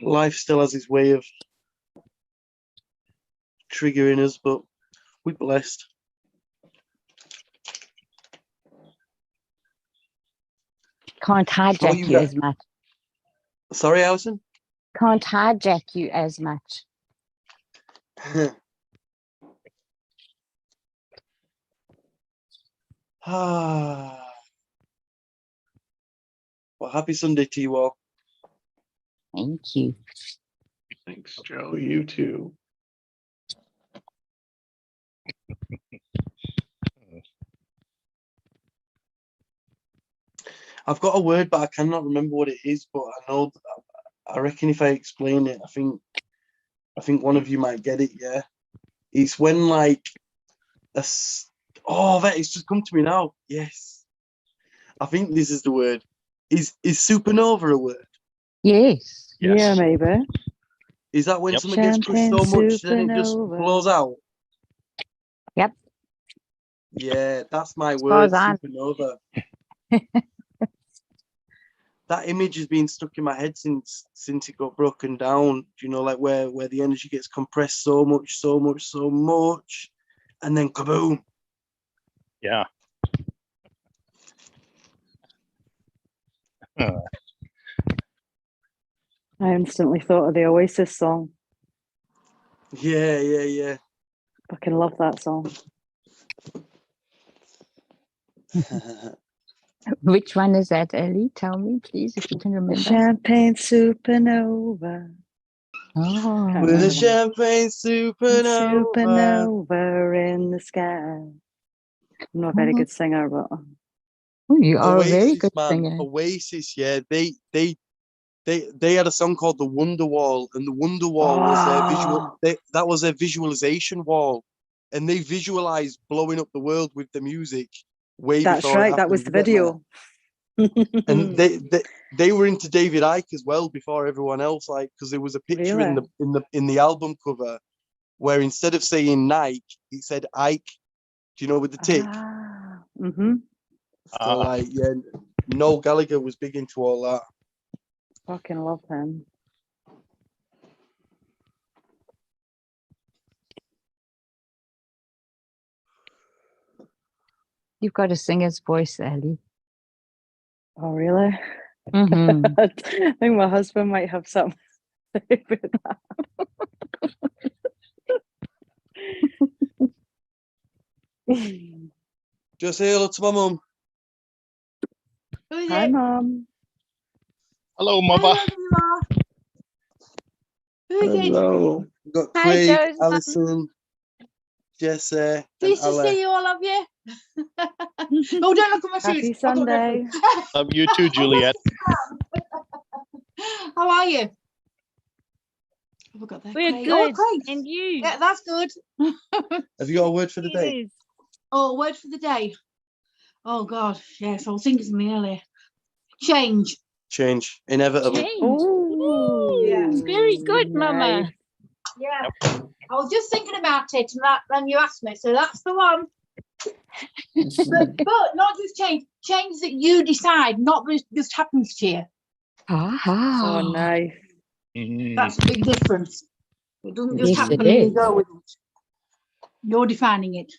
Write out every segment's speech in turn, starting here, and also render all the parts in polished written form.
life still has its way of triggering us, but we're blessed. Can't hijack you as much. Sorry, Alison? Can't hijack you as much. Well, happy Sunday to you all. Thank you. Thanks, Joe. You too. I've got a word, but I cannot remember what it is. But I reckon if I explain it, I think one of you might get it. Yeah, it's when like it's just come to me now. Yes, I think this is the word. Is supernova a word? Yes. Yeah, maybe. Is that when Yep. something gets crushed so much then it just Supernova. blows out? Yep. Yeah, that's my far word, as I- supernova. That image has been stuck in my head since it got broken down. You know, like where the energy gets compressed so much, and then kaboom. Yeah. I instantly thought of the Oasis song. Yeah. Fucking love that song. Which one is that, Ellie? Tell me, please, if you can remember. Champagne supernova. Oh. Can't With remember a the champagne supernova. supernova in the sky. I'm not a very good singer, but Oh, you are a very Oasis, good man. singer. Oasis, yeah. They had a song called The Wonder Wall, and the Wonder Wall was their visual. That was their visualization wall, and they visualized blowing up the world with the music way that's before it right. happened. That was the You get me? video. And they were into David Icke as well before everyone else, like because there was a picture in the album cover where instead of saying Nike, it said Ike. Do you know with the tick? Mm-hmm. So like yeah, Noel Gallagher was big into all that. Fucking love him. You've got a singer's voice, Ellie. Oh, really? Mm-hmm. I think my husband might have something to say about that. Just say hello to my mum. Who is Hi, it? Mum. Hello, mother. Who is it? Hello. We've got Hi, Craig, Joe's mum. Alison, Jesse, Pleased and to Ale. see you, all of you. Oh, don't look at my shoes. Happy Sunday. Love you too, Juliet. How are you? I forgot that. We're Craig. good. Oh, Craig. And you? Yeah, that's good. Have you got a word for the day? Yes. Oh, word for the day. Oh, God. Yes, I was thinking something earlier. Change. Change. Inevitable. Change. Oh, Yeah. Very good, Mama. nice. Yeah. I was just thinking about it and then you asked me. So that's the one. But not just change. Change that you decide, not just happens to you. Ah. Oh, nice. That's a big difference. It doesn't just Yes, happen it and you is. go with it. You're defining it.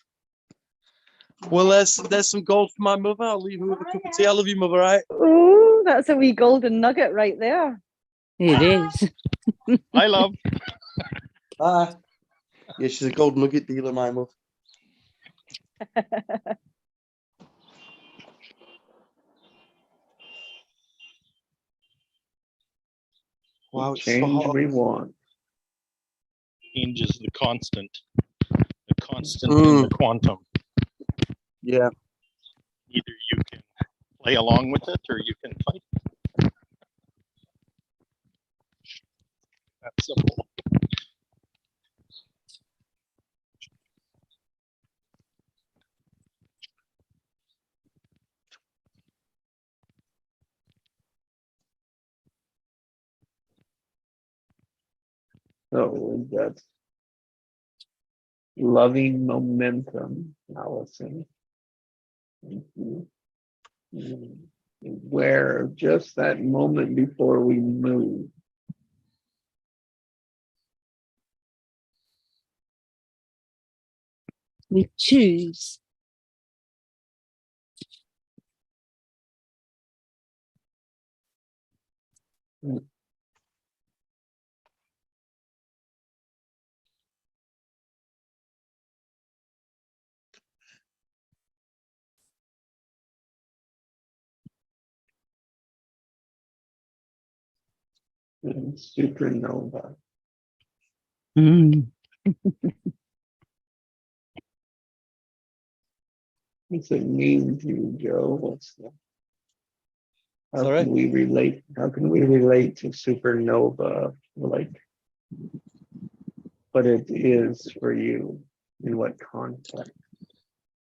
Well, there's some gold for my mother. I'll leave her with a cup of tea. I love you, mother, right? Oh, that's a wee golden nugget right there. It is. I love. Bye. Yeah, she's a gold nugget dealer, my mother. Wow, it's so Change hot. we want. Change is the constant. The constant in Mm. the quantum. Yeah. Either you can play along with it or you can fight it. That's simple. So that's loving momentum, Allison. Thank you. Where just that moment before we move, we choose. Supernova. Mm. What's it mean to you, Joe? How Sorry? can we relate? How can we relate to supernova? Like what it is for you in what context?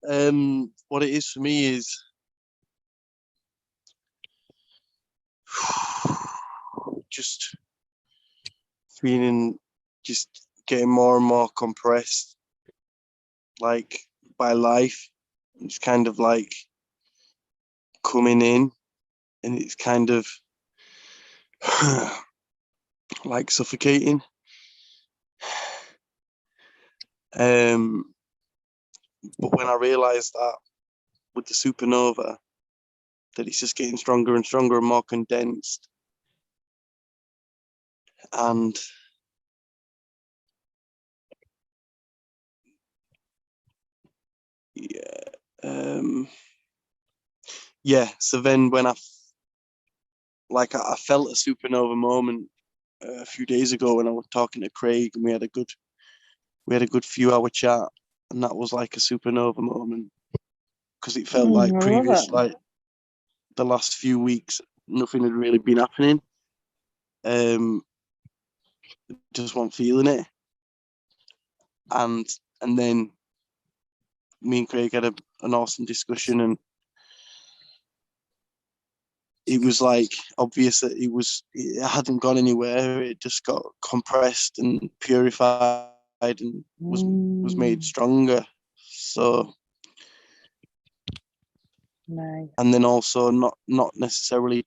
What it is for me is just feeling, just getting more and more compressed, like by life. It's kind of like coming in, and it's kind of like suffocating. But when I realised that with the supernova, that it's just getting stronger and stronger and more condensed, and so then when I felt a supernova moment a few days ago when I was talking to Craig, and we had a good few hour chat, and that was like a supernova moment, because it felt like I love previous, it. like the last few weeks, nothing had really been happening. Just wasn't feeling it, and then me and Craig had an awesome discussion, and it was like obvious that it hadn't gone anywhere. It just got compressed and purified and was made stronger. So, Nice. and then also not necessarily,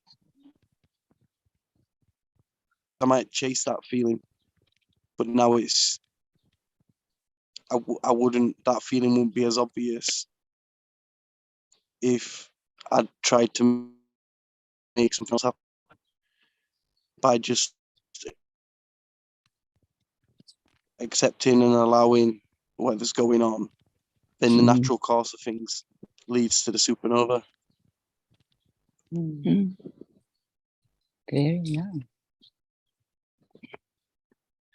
I might chase that feeling, but now it's, I wouldn't, that feeling wouldn't be as obvious if I'd tried to make something else happen by just accepting and allowing whatever's going on. Then the natural course of things leads to the supernova. Mm. Very nice.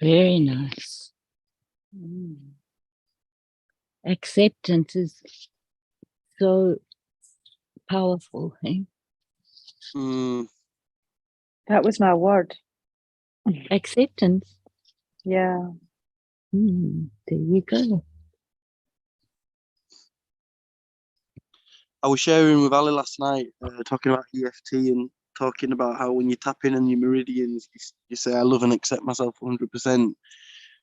Very nice. Acceptance is so powerful. Eh? That was my word. Acceptance. Yeah. There you go. I was sharing with Ali last night, talking about EFT and talking about how when you tap in on your meridians, you say, I love and accept myself 100%.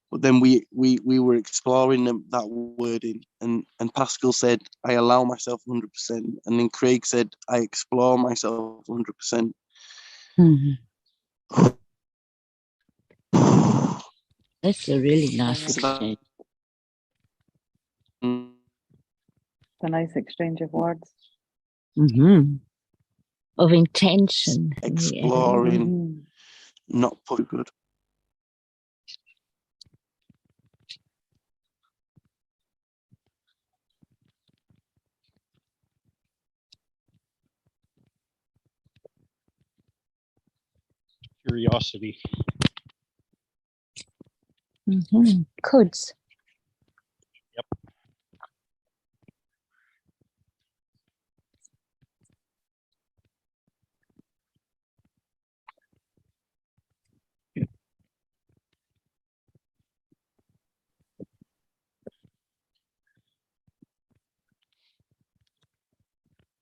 But then we were exploring that wording, and Pascal said, I allow myself 100%. And then Craig said, I explore myself 100%. That's a really nice exchange. It's a nice exchange of words. Of intention. Exploring, not put good. Curiosity. Coulds. Yep.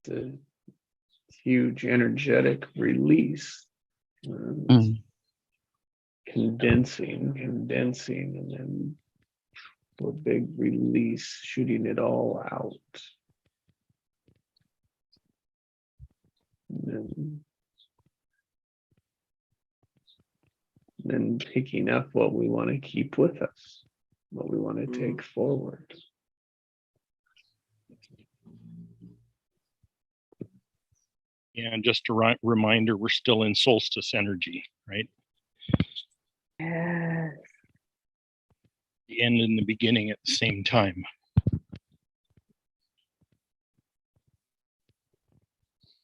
The huge energetic release, condensing, and then a big release, shooting it all out. And then picking up what we want to keep with us, what we want to take forward. Yeah, and just a reminder, we're still in solstice energy, right? Yes. The end and the beginning at the same time.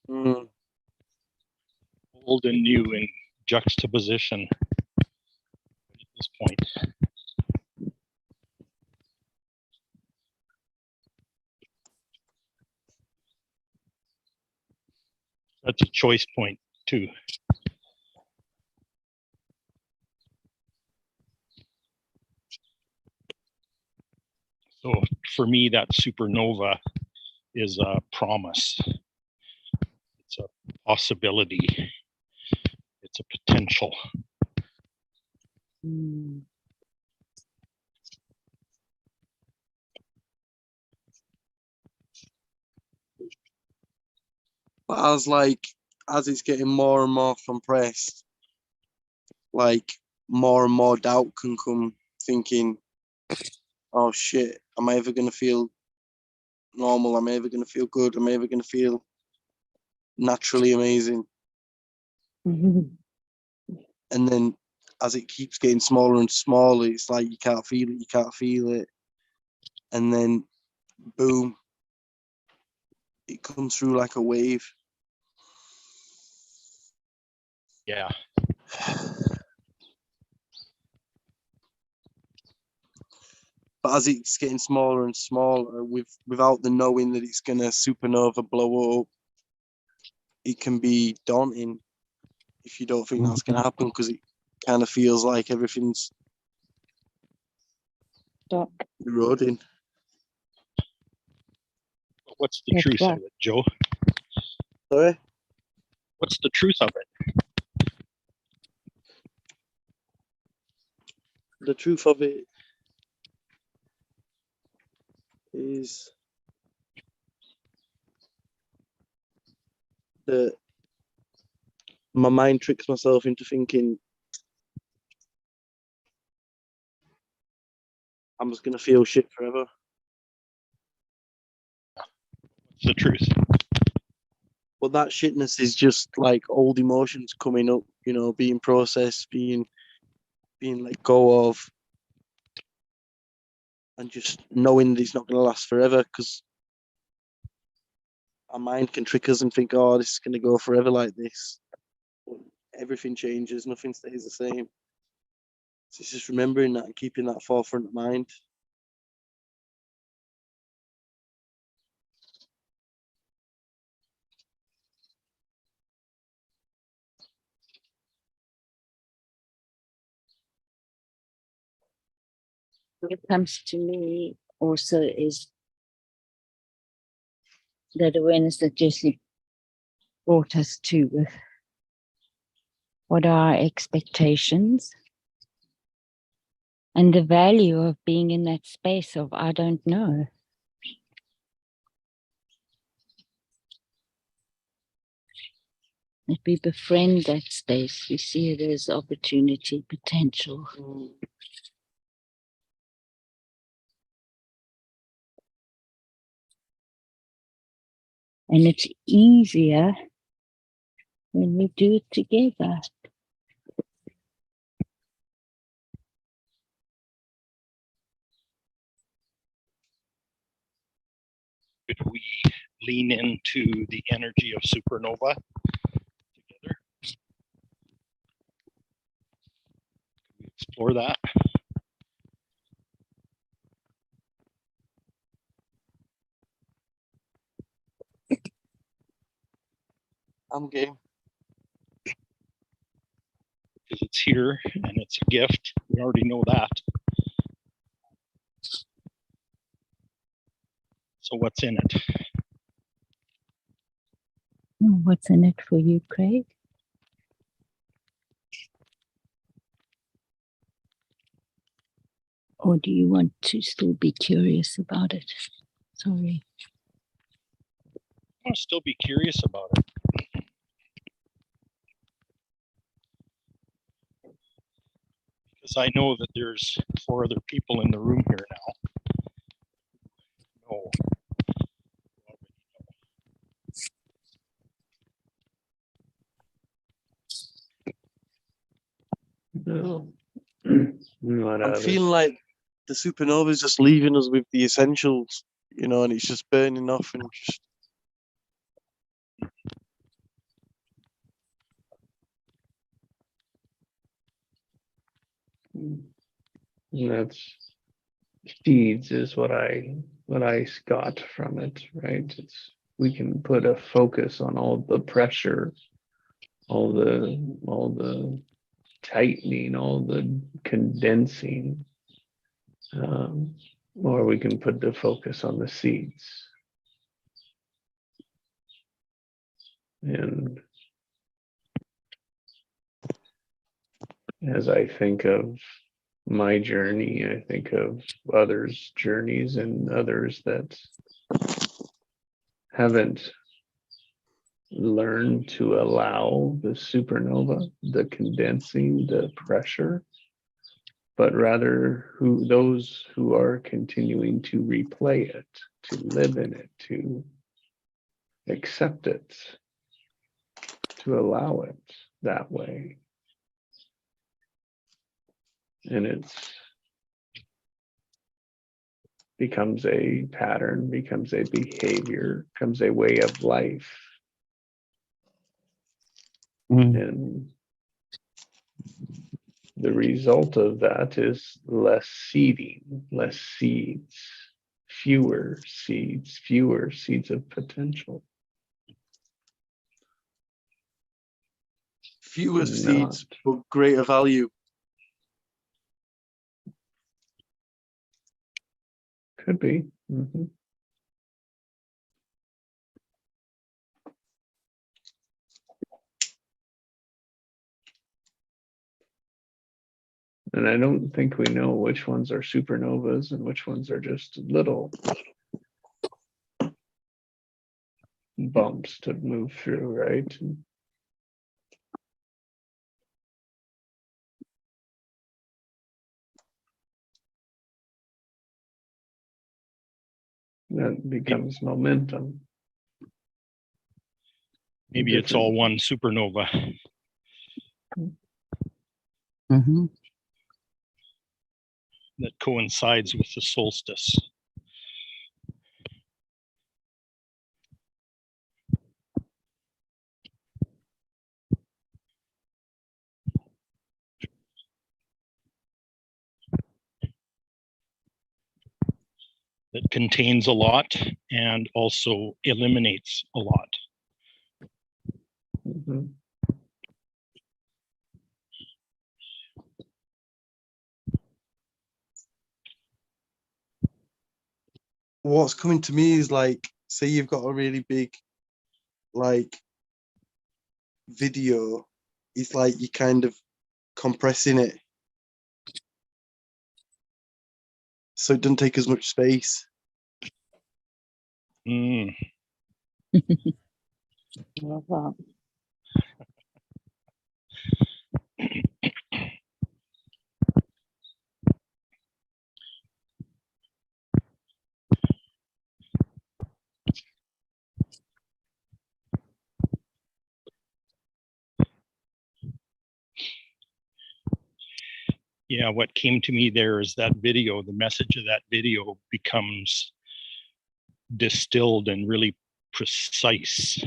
Mm. Old and new in juxtaposition at this point. That's a choice point too. So for me, that supernova is a promise. It's a possibility. It's a potential. Mm. But as it's getting more and more compressed, like more and more doubt can come, thinking, oh shit, am I ever gonna feel normal? Am I ever gonna feel good? Am I ever gonna feel naturally amazing? Mhm. And then as it keeps getting smaller and smaller, it's like you can't feel it. And then boom, it comes through like a wave. Yeah. But as it's getting smaller and smaller, without the knowing that it's gonna supernova blow up, it can be daunting if you don't think that's gonna happen, because it kind of feels like everything's Stop. eroding. What's the That's truth right. of it, Joe? Sorry? What's the truth of it? The truth of it is that my mind tricks myself into thinking I'm just gonna feel shit forever. What's the truth? But that shitness is just like old emotions coming up, being processed, being let go of, and just knowing that it's not gonna last forever, because our mind can trick us and think, oh, this is gonna go forever like this. But everything changes, nothing stays the same. So it's just remembering that and keeping that forefront of mind. What comes to me also is that awareness that Jesse brought us to with what are our expectations and the value of being in that space of I don't know. If we befriend that space, we see it as opportunity, potential. And it's easier when we do it together. Could we lean into the energy of supernova together? Could we explore that? I'm game. Because it's here and it's a gift. We already know that. So what's in it? What's in it for you, Craig? Or do you want to still be curious about it? Sorry. I want to still be curious about it. Because I know that there's 4 other people in the room here now. No. No. Not I'm others. feeling like the supernova is just leaving us with the essentials, you know, and it's just burning off and just. That's seeds is what I got from it, right? It's we can put a focus on all the pressure, all the tightening, all the condensing, or we can put the focus on the seeds. And as I think of my journey, I think of others' journeys and others that haven't learned to allow the supernova, the condensing, the pressure, but rather those who are continuing to replay it, to live in it, to accept it, to allow it that way. And it's becomes a pattern, becomes a behavior, becomes a way of life. And the result of that is less seeding, less seeds, fewer seeds of potential. Fewer Not- seeds, but greater value. Could be. Mhm. And I don't think we know which ones are supernovas and which ones are just little bumps to move through, right? That becomes momentum. Maybe it's all one supernova. Mm-hmm. That coincides with the solstice. That contains a lot and also eliminates a lot. Mhm. What's coming to me is like, say you've got a really big, like, video, it's like you kind of compressing it so it doesn't take as much space. Mm. Love that. Yeah, what came to me there is that video, the message of that video becomes distilled and really precise.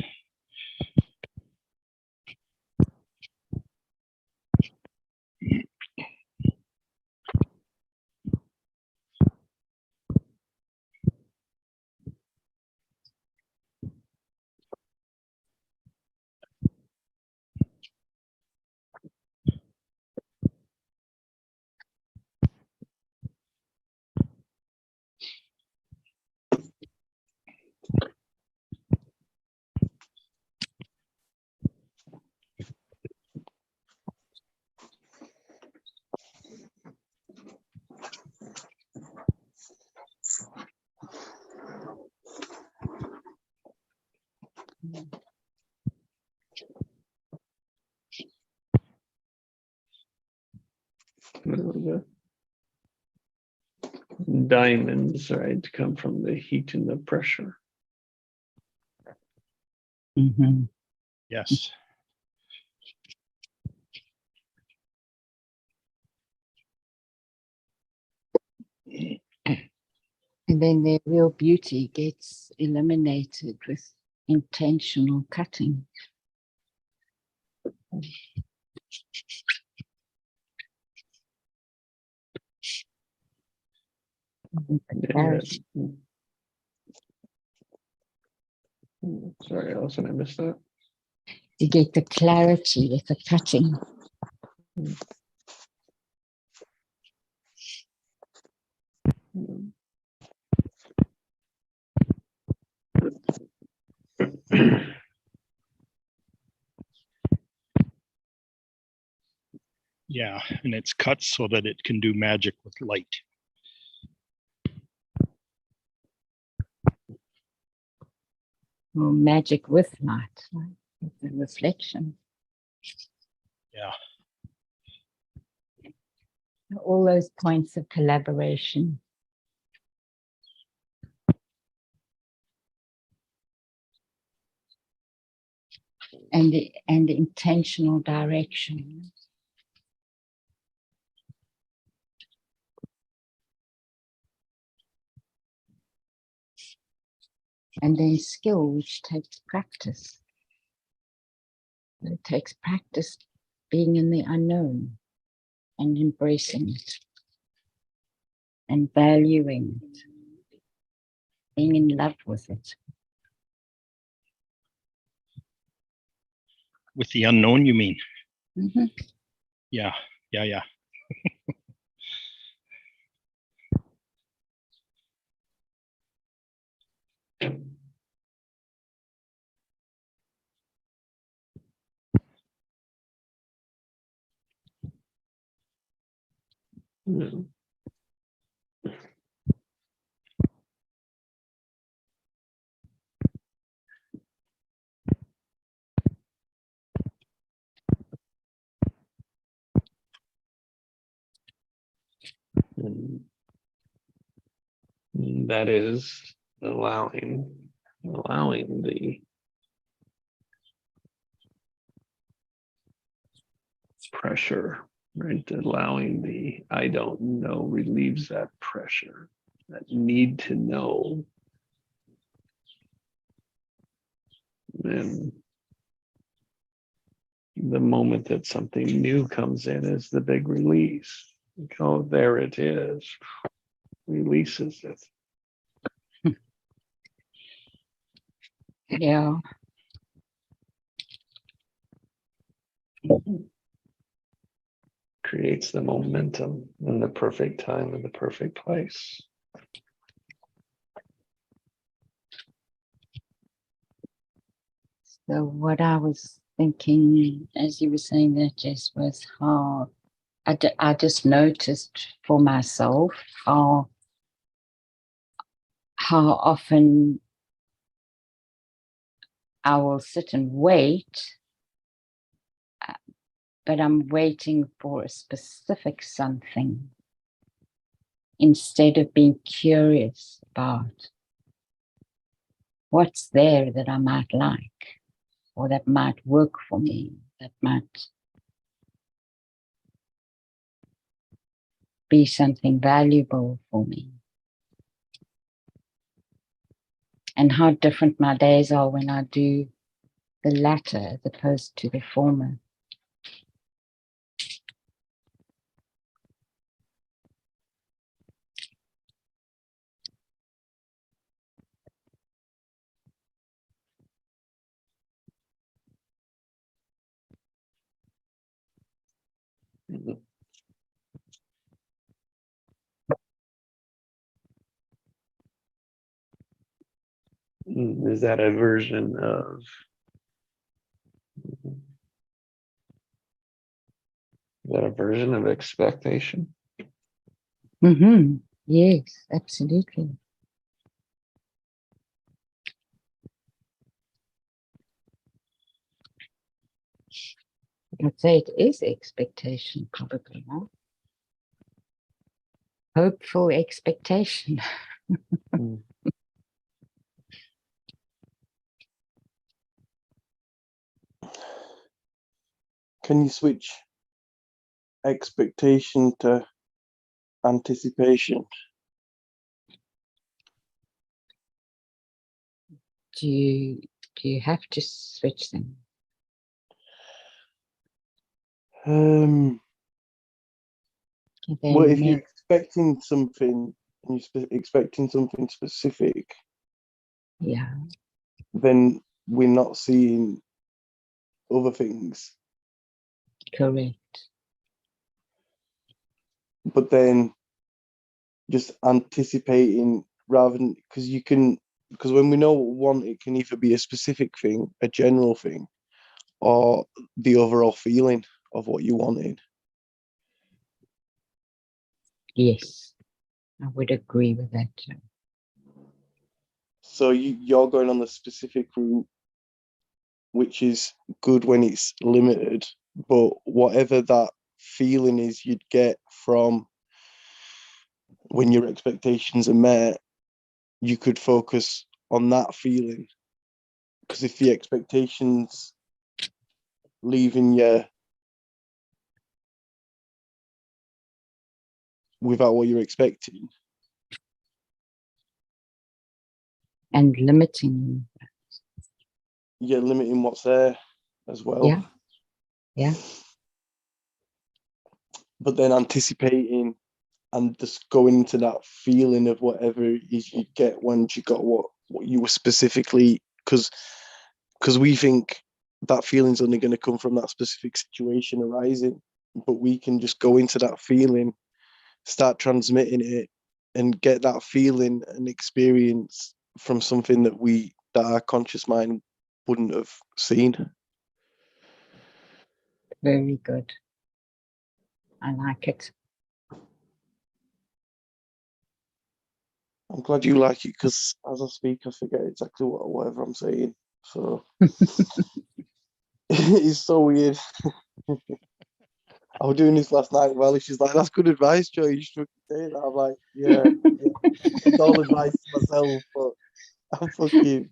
The diamonds, right, come from the heat and the pressure. Yes. And then their real beauty gets eliminated with intentional cutting. Yeah. Sorry, Alison, I missed that. To get the clarity with the cutting. Yeah, and it's cut so that it can do magic with light. Or magic with light, right? With the reflection. Yeah. All those points of collaboration. And the intentional direction. And then skill, which takes practice. It takes practice being in the unknown and embracing it and valuing it, being in love with it. With the unknown, you mean? Mm-hmm. Yeah. Mm. That is allowing the pressure, right? Allowing the I don't know relieves that pressure, that need to know. And the moment that something new comes in is the big release. Oh, there it is. Releases it. Yeah. Creates the momentum in the perfect time in the perfect place. So what I was thinking as you were saying that, Jess, was how I just noticed for myself how often I will sit and wait, but I'm waiting for a specific something instead of being curious about what's there that I might like or that might work for me, that might be something valuable for me. And how different my days are when I do the latter as opposed to the former. Is that a version of expectation? Mm-hmm. Yes, absolutely. I'd say it is expectation, probably, huh? Hopeful expectation. Can you switch expectation to anticipation? Do you have to switch them? Are they Well, if you're meant- expecting something and you're expecting something specific, yeah, then we're not seeing other things. correct. But then just anticipating rather than because when we know what we want, it can either be a specific thing, a general thing, or the overall feeling of what you wanted. Yes, I would agree with that too. So you're going on the specific route, which is good when it's limited, but whatever that feeling is you'd get from when your expectations are met, you could focus on that feeling. Because if the expectations leaving you without what you're expecting, And limiting. you're limiting what's there as well. Yeah. Yeah. But then anticipating and just going into that feeling of whatever it is you get once you got what you were specifically, because we think that feeling's only going to come from that specific situation arising, but we can just go into that feeling, start transmitting it, and get that feeling and experience from something that our conscious mind wouldn't have seen. Very good. I like it. I'm glad you like it, because as I speak, I forget exactly whatever I'm saying. So it's so weird. I was doing this last night. Well, she's like, "That's good advice, Joe. You should say that." I'm like, "Yeah, it's all advice to myself, but I'm fucking."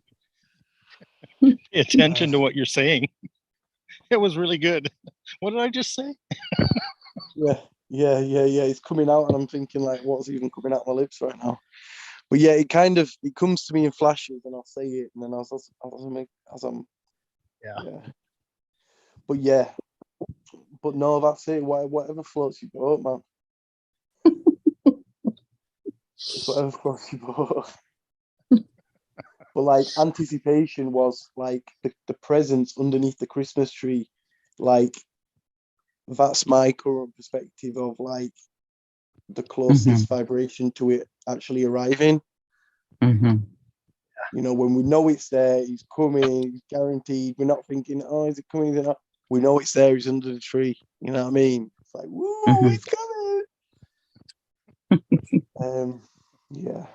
Pay attention to what you're saying. It was really good. What did I just say? Yeah. It's coming out, and I'm thinking like, what's even coming out my lips right now? But yeah, it comes to me in flashes, and I'll say it, and then as I'm Yeah. But yeah, but no, that's it. Whatever floats your boat, man. It's whatever floats your boat. But like anticipation was like the presents underneath the Christmas tree, like that's my current perspective of like the closest vibration to it actually arriving. Mm-hmm. You know, when we know it's there, he's coming, he's guaranteed. We're not thinking, oh, is it coming? Is it not? We know it's there, he's under the tree. You know what I mean? It's like, woo, it's coming. Yeah.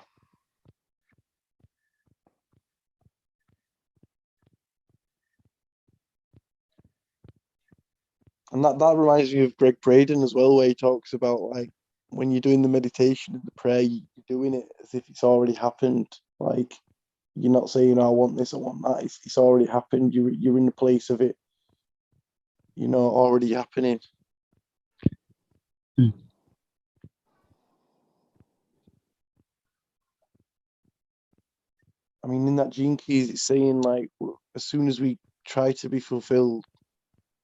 And that reminds me of Greg Braden as well, where he talks about like when you're doing the meditation and the prayer, you're doing it as if it's already happened. Like you're not saying, oh, I want this, I want that. It's already happened. You're in the place of it, you know, already happening. Mm. I mean, in that Gene Keys, it's saying like as soon as we try to be fulfilled,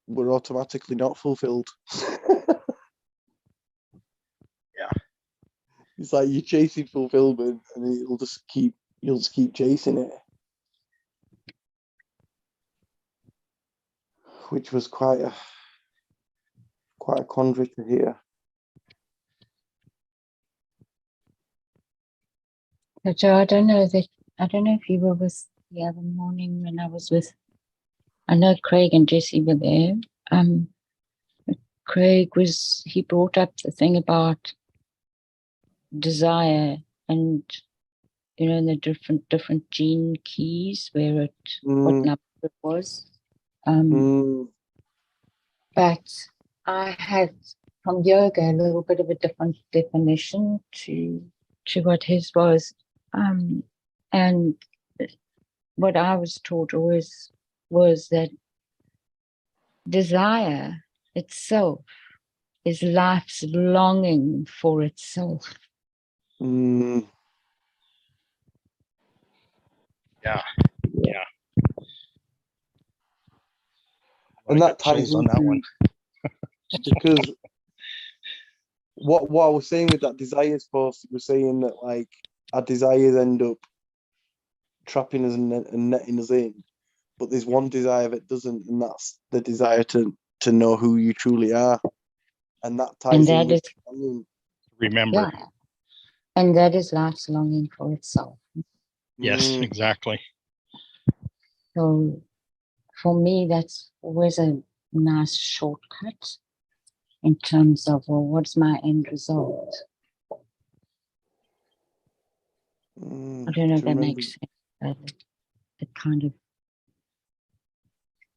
we're automatically not fulfilled. Yeah. It's like you're chasing fulfillment, and you'll just keep chasing it, which was quite a quandary to hear. So Joe, I don't know if you were with the other morning when I was with. I know Craig and Jesse were there. Craig he brought up the thing about desire and the different gene keys where what number it was. But I had from yoga a little bit of a different definition to what his was. And what I was taught always was that desire itself is life's longing for itself. Yeah. And I that got ties chills on that one. because what I was saying with that desires post, was saying that like our desires end up trapping us and netting us in, but there's one desire that doesn't, and that's the desire to know who you truly are, and that ties in that with is, belonging. Remember. yeah, and that is life's longing for itself. Yes, Mm, exactly. So for me, that's always a nice shortcut in terms of, well, what's my end result? I don't know if to that remember. makes sense, but it kind of,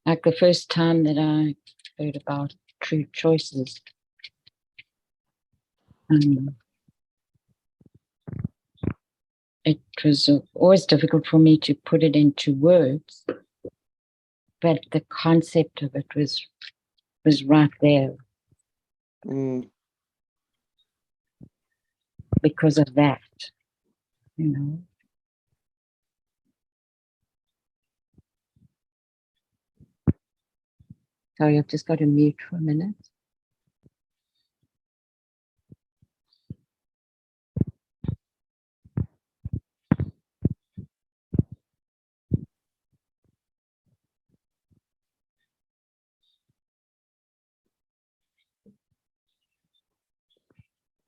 like the first time that I heard about true choices, it was always difficult for me to put it into words, but the concept of it was right there Mm, because of that, you know. Sorry, I've just got to mute for a minute.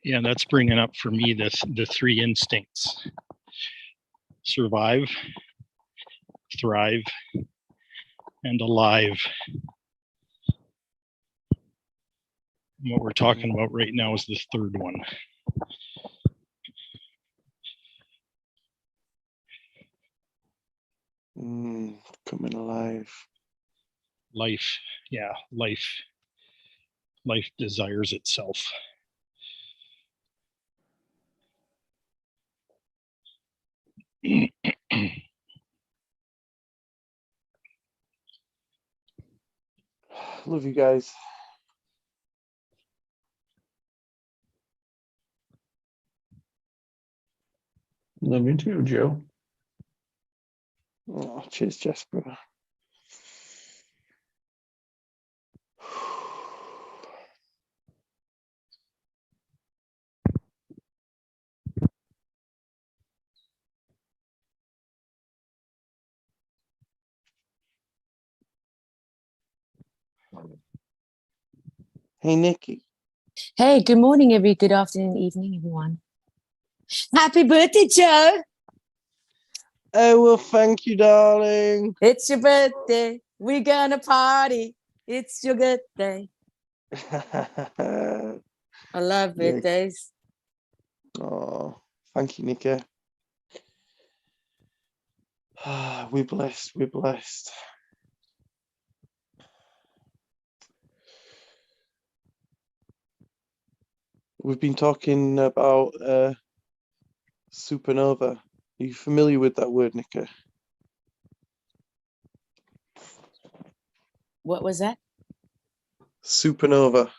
Yeah, that's bringing up for me the three instincts: survive, thrive, and alive. And what we're talking about right now is the third one. coming alive. Life, yeah, life desires itself. Love you guys. Love you too, Joe. Oh, cheers, Jasper. Hey, Nikki. Hey, good morning, good afternoon, evening, everyone. Happy birthday, Joe. Oh, well, thank you, darling. It's your birthday. We're gonna party. It's your good day. I love Yeah. birthdays. Oh, thank you, Nikki. We're blessed. We're blessed. We've been talking about supernova. Are you familiar with that word, Nikki? What was that? Supernova.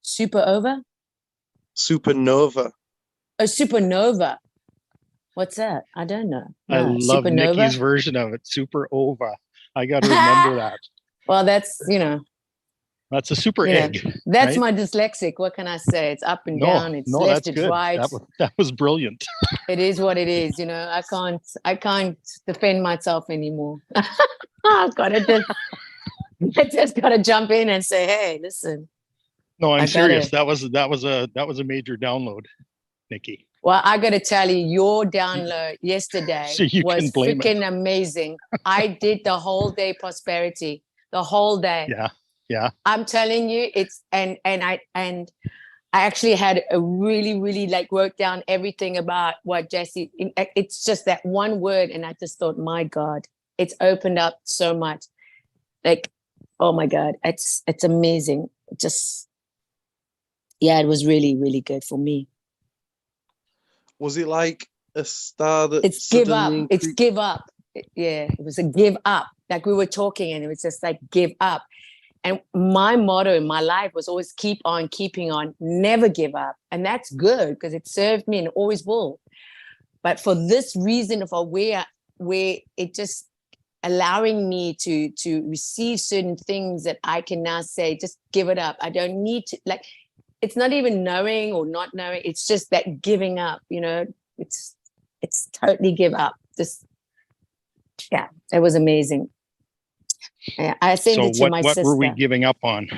Super over? Supernova. Oh, supernova. What's that? I don't know. I No, love supernova. Nikki's version of it, super ova. I got to remember that. Well, that's, That's a super egg. that's right? my dyslexic. What can I say? It's up and No, down. It's no, left, that's it's good. right. That was brilliant. It is what it is. I can't defend myself anymore. I've got to I just got to jump in and say, hey, listen. No, I'm I serious. gotta- That was a major download, Nikki. Well, I got to tell you, your download yesterday So you was can blame it. freaking amazing. I did the whole day prosperity, the whole day. Yeah, yeah. I'm telling you, it's and I actually had a really wrote down everything about what Jesse. It's just that one word, and I just thought, my God, it's opened up so much. Like, oh my God, it's amazing. Just yeah, it was really good for me. Was it like a star that It's give up. suddenly It's give up. Yeah, it was a give up. Like we were talking, and it was just like give up. And my motto in my life was always keep on keeping on, never give up. And that's good because it served me and always will. But for this reason of where it just allowing me to receive certain things that I can now say, just give it up. I don't need to, like, it's not even knowing or not knowing. It's just that giving up, you know, it's totally give up. Just, yeah, it was amazing. I sent So it to my what sister. were we giving up on?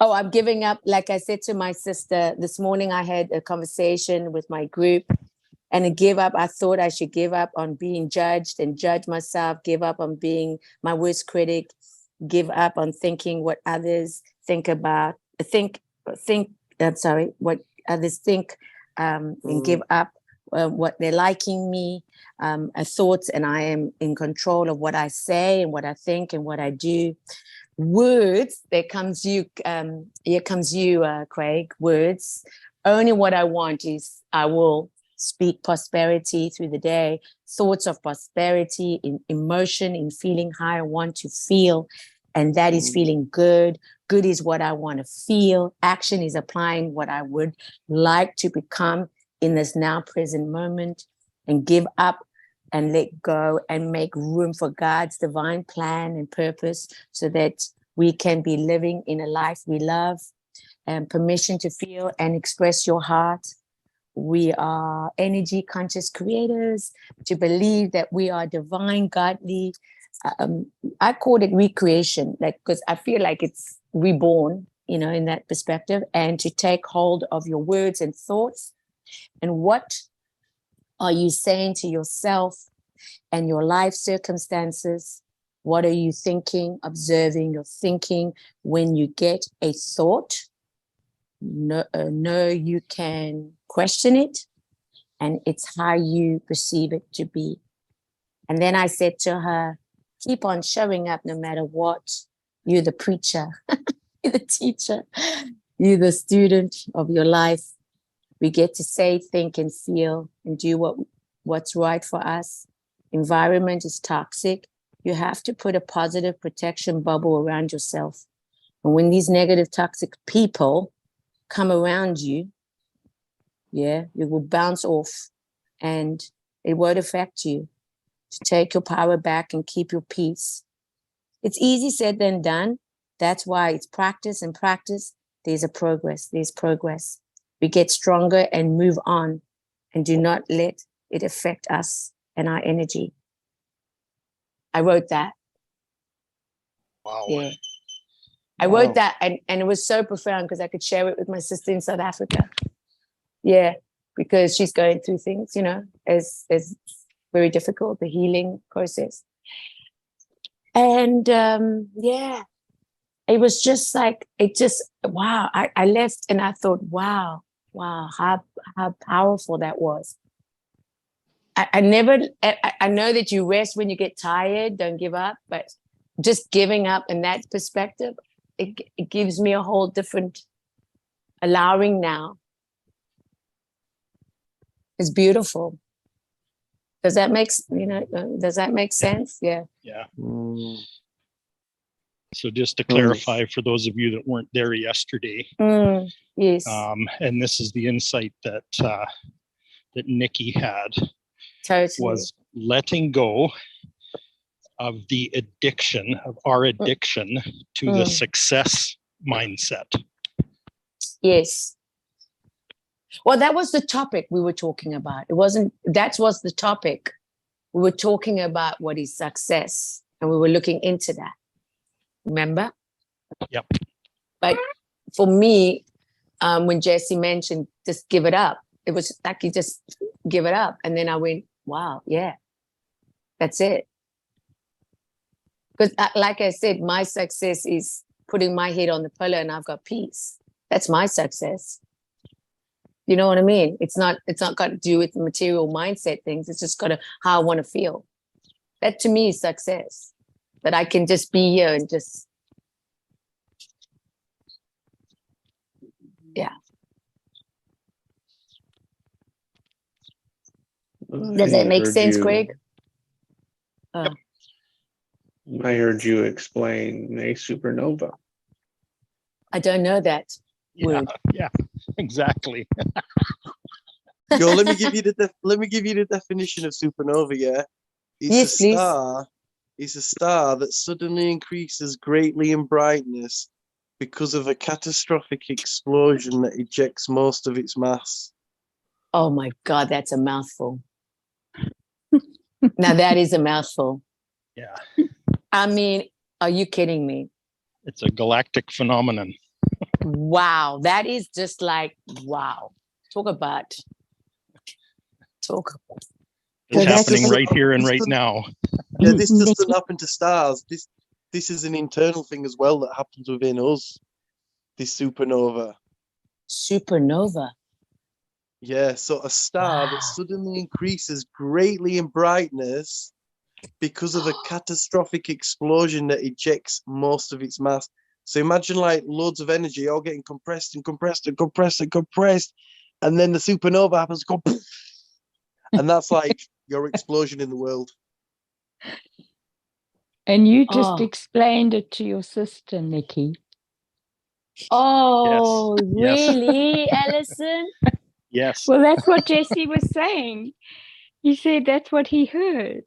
Oh, I'm giving up. Like I said to my sister this morning, I had a conversation with my group, and I give up. I thought I should give up on being judged and judge myself, give up on being my worst critic, give up on thinking what others think about, what others think, and give up what they're liking me, thoughts, and I am in control of what I say and what I think and what I do. Words, here comes you, Craig, words. Only what I want is I will speak prosperity through the day, thoughts of prosperity, in emotion, in feeling how I want to feel. And that is feeling good. Good is what I want to feel. Action is applying what I would like to become in this now present moment, and give up and let go and make room for God's divine plan and purpose so that we can be living in a life we love, and permission to feel and express your heart. We are energy conscious creators, to believe that we are divine, godly. I call it recreation, like, because I feel like it's reborn, you know, in that perspective, and to take hold of your words and thoughts. And what are you saying to yourself and your life circumstances? What are you thinking, observing your thinking when you get a thought? No, you can question it, and it's how you perceive it to be. And then I said to her, keep on showing up no matter what. You're the preacher, you're the teacher, you're the student of your life. We get to say, think, and feel, and do what's right for us. Environment is toxic. You have to put a positive protection bubble around yourself. And when these negative, toxic people come around you, you will bounce off, and it won't affect you. To take your power back and keep your peace. It's easy said than done. That's why it's practice and practice. There's progress. We get stronger and move on, and do not let it affect us and our energy. I wrote that. Wow. Yeah. I wrote that, and it was so profound because I could share it with my sister in South Africa. Yeah, because she's going through things, you know, as very difficult, the healing process. And it was just like, wow. I left and I thought, wow, how powerful that was. I know that you rest when you get tired, don't give up, but just giving up in that perspective, it gives me a whole different allowing now. It's beautiful. Does that make sense? Yeah. Yeah. Mm. So just to clarify for those of you that weren't there yesterday, Yes. and this is the insight that that Nikki had, Totally. was letting go of our addiction to the success mindset. Yes. Well, that was the topic we were talking about. That was the topic. We were talking about what is success, and we were looking into that. Remember? Yep. But for me, when Jesse mentioned just give it up, it was like you just give it up. And then I went, wow, yeah, that's it. Because like I said, my success is putting my head on the pillow and I've got peace. That's my success. You know what I mean? It's not got to do with material mindset things. It's just got how I want to feel. That to me is success. That I can just be here and just, yeah. Does that make sense, Craig? Yep. I heard you explain a supernova. I don't know that word. Yeah, exactly. Yo, let me give you the definition of supernova. Yeah, it's Yes, a please. star is a star that suddenly increases greatly in brightness because of a catastrophic explosion that ejects most of its mass. Oh my God, that's a mouthful. Now that is a mouthful. Yeah, I mean, are you kidding me? it's a galactic phenomenon. Wow, that is just like, wow. Talk about. It's So that's happening what- right here and This right doesn't- now. Yeah, this Nikki, doesn't happen to stars. This is an internal thing as well that happens within us. This supernova. Supernova. Yeah, so a star Wow. that suddenly increases greatly in brightness because of a catastrophic explosion that ejects most of its mass. So imagine like loads of energy all getting compressed and compressed and compressed and compressed, and then the supernova happens, go poof, and that's like your explosion in the world. and you just Oh. explained it to your sister, Nikki. Oh, yes. really, Alison? Yes. Well, that's what Jesse was saying. He said that's what he heard.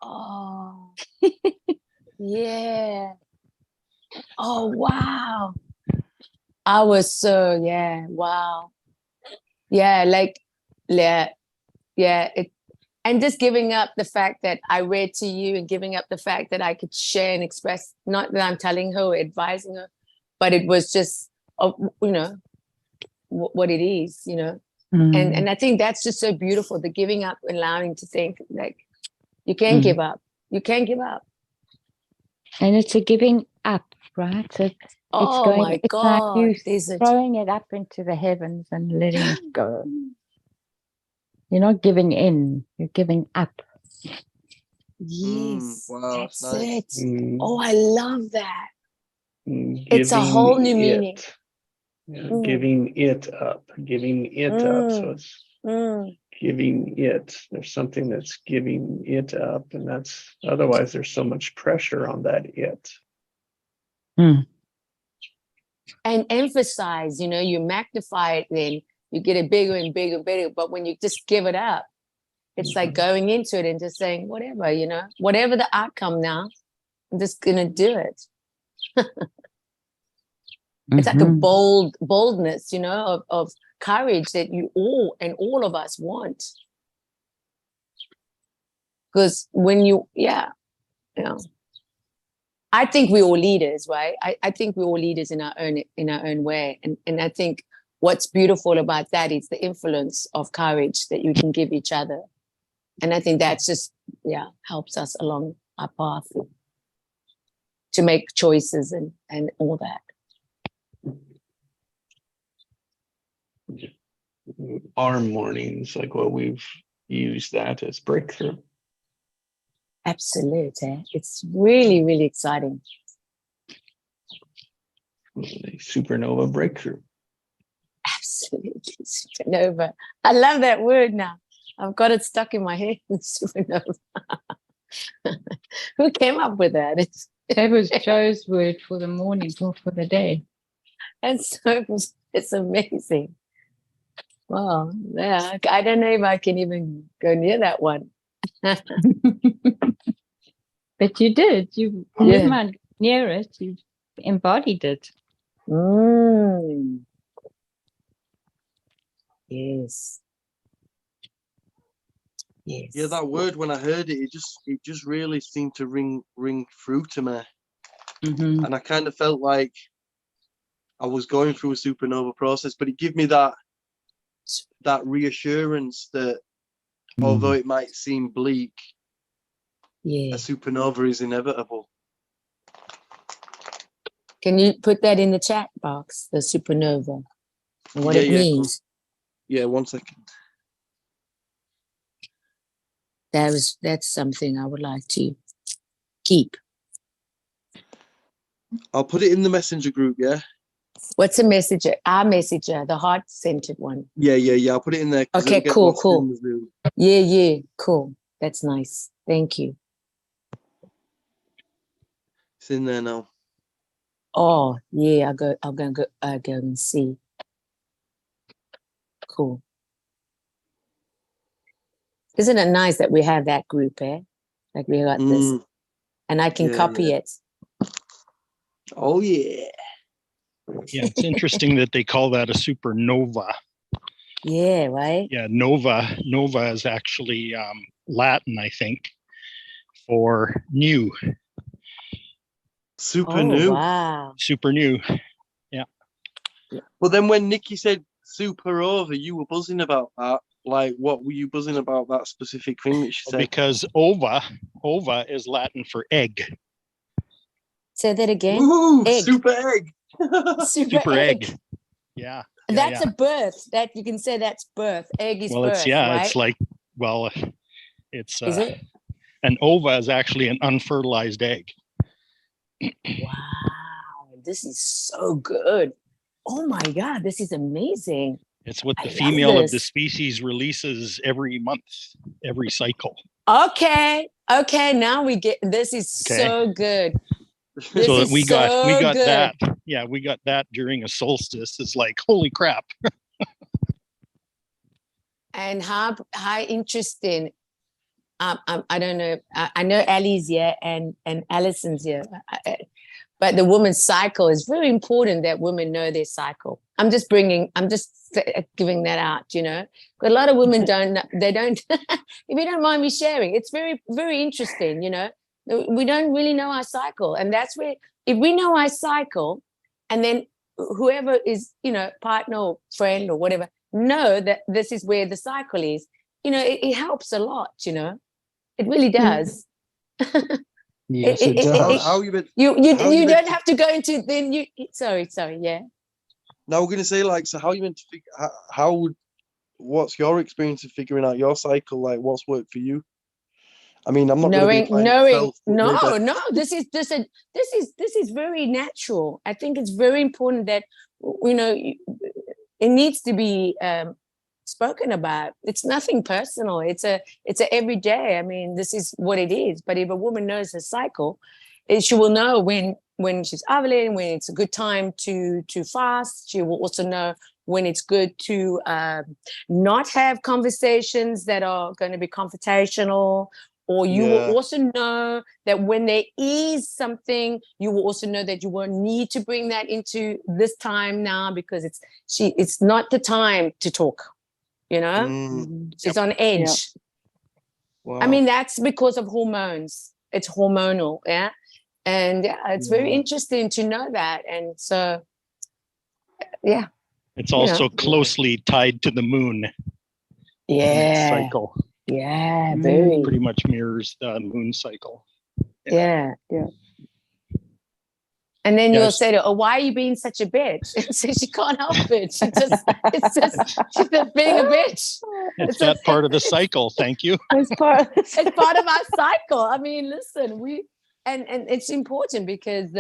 Oh, yeah. Oh, wow. I was so, yeah, wow. Yeah, like, yeah, yeah. And just giving up the fact that I read to you and giving up the fact that I could share and express, not that I'm telling her or advising her, but it was just, you know, what it is, you know. And I think that's just so beautiful, the giving up and allowing to think like you can't give up. You can't give up. And it's a giving up, right? So it's Oh going, my it's God. like you There's a throwing it up into the heavens and letting it go. You're not giving in, you're giving up. yes, wow, that's nice. it. Mm, Oh, I love that. mm, It's a whole new giving meaning. it. Yeah, Mm. giving it up, giving it up. So it's Mm. giving it. There's something that's giving it up, and that's otherwise there's so much pressure on that it. And emphasize, you know, you magnify it, then you get it bigger and bigger and bigger. But when you just give it up, it's like going into it and just saying, whatever, you know, whatever the outcome now, I'm just gonna do it. It's like a boldness, you know, of courage that you all of us want. Because when you know, I think we're all leaders, right? I think we're all leaders in our own way. And I think what's beautiful about that is the influence of courage that you can give each other. And I think that's just, helps us along our path to make choices and all that. Our mornings, like what we've used that as breakthrough. Absolutely. It's really, really exciting. The supernova breakthrough. Absolutely. Supernova. I love that word now. I've got it stuck in my head. Supernova. Who came up with that? That was Joe's word for the morning or for the day. And so it's amazing. Wow. Yeah. I don't know if I can even go near that one. But you did. You never mind near it. You embodied it. Yes. Yes. Yeah, that word when I heard it, it just really seemed to ring through to me, and I kind of felt like I was going through a supernova process, but it gave me that reassurance that although it might seem bleak, a supernova is inevitable. Can you put that in the chat box, the supernova, and what it means? Yeah, 1 second. That's something I would like to keep. I'll put it in the messenger group, yeah? What's a messenger? Our messenger, the heart-centered one. Yeah. I'll put it in there. Okay, cool. Yeah, cool. That's nice. Thank you. It's in there now. Oh, yeah, I'll go and see. Cool. Isn't it nice that we have that group, eh? Like we got this. and I can Yeah, copy it. Oh yeah. Yeah, it's interesting that they call that a supernova. Yeah, right. Yeah, nova is actually Latin, I think, for new, Super Oh new. wow. super new. But then when Nikki said super over, you were buzzing about that. Like, what were you buzzing about that specific thing that she said? Because ova is Latin for egg. Say that again. Ooh, Egg. super egg. Super egg. Yeah. That's a birth. That you can say that's birth. Egg is Well, birth, it's right? it's like, well, it's Is it? an ova is actually an unfertilized egg. Wow, this is so good. Oh my God, this is amazing. It's what I the love female of the this. species releases every month, every cycle. Okay, now we get this is Okay. so good. This So is we got good. that. Yeah, we got that during a solstice. It's like, holy crap. And how interesting. I don't know. I know Ali's here and Allison's here, but the woman's cycle is very important. That women know their cycle. I'm just giving that out. You know, but a lot of women don't. They don't. If you don't mind me sharing, it's very very interesting. You know, we don't really know our cycle, and that's where if we know our cycle, and then whoever is partner or friend or whatever know that this is where the cycle is. You know, it helps a lot. You know. It really does. Yes, it does. How you been? You how you don't been- have to go into then you. Sorry, yeah. Now we're gonna say like, so how you meant to figure? How would? What's your experience of figuring out your cycle? Like, what's worked for you? I mean, I'm not gonna be applying myself, but maybe- No. This is very natural. I think it's very important that it needs to be spoken about. It's nothing personal. It's a everyday. I mean, this is what it is. But if a woman knows her cycle, she will know when she's ovulating, when it's a good time to fast. She will also know when it's good to not have conversations that are going to be confrontational. Or you will also know that when there is something, you will also know that you will need to bring that into this time now because it's not the time to talk. You know, she's on edge. Wow. I mean, that's because of hormones. It's hormonal, yeah. And it's very interesting to know that. And so, yeah. It's also closely tied to the moon. Yeah. Cycle. Yeah, very. Pretty much mirrors the moon cycle. Yeah. And then you'll say to her, "Oh, why are you being such a bitch?" And so she can't help it. She's just being a bitch. It's that part of the cycle. Thank you. It's part It's part of our cycle. I mean, listen, and it's important because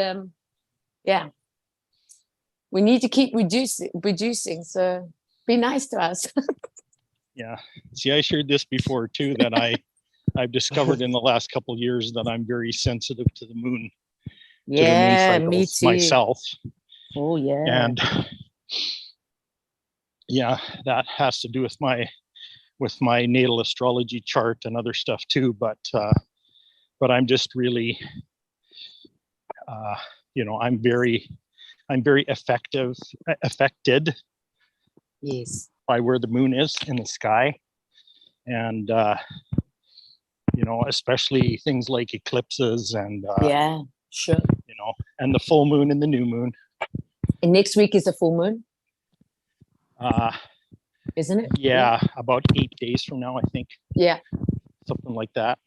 we need to keep reducing. So be nice to us. Yeah. See, I shared this before too, that I've discovered in the last couple of years that I'm very sensitive to the moon. Yeah, to the moon me cycles too. myself. Oh yeah. And yeah, that has to do with my natal astrology chart and other stuff too. But I'm just really, I'm very affected Yes. by where the moon is in the sky. And, especially things like eclipses and, Yeah, sure. And the full moon and the new moon. And next week is the full moon, isn't it? Yeah, about 8 days from now, I think. Yeah. Something like that.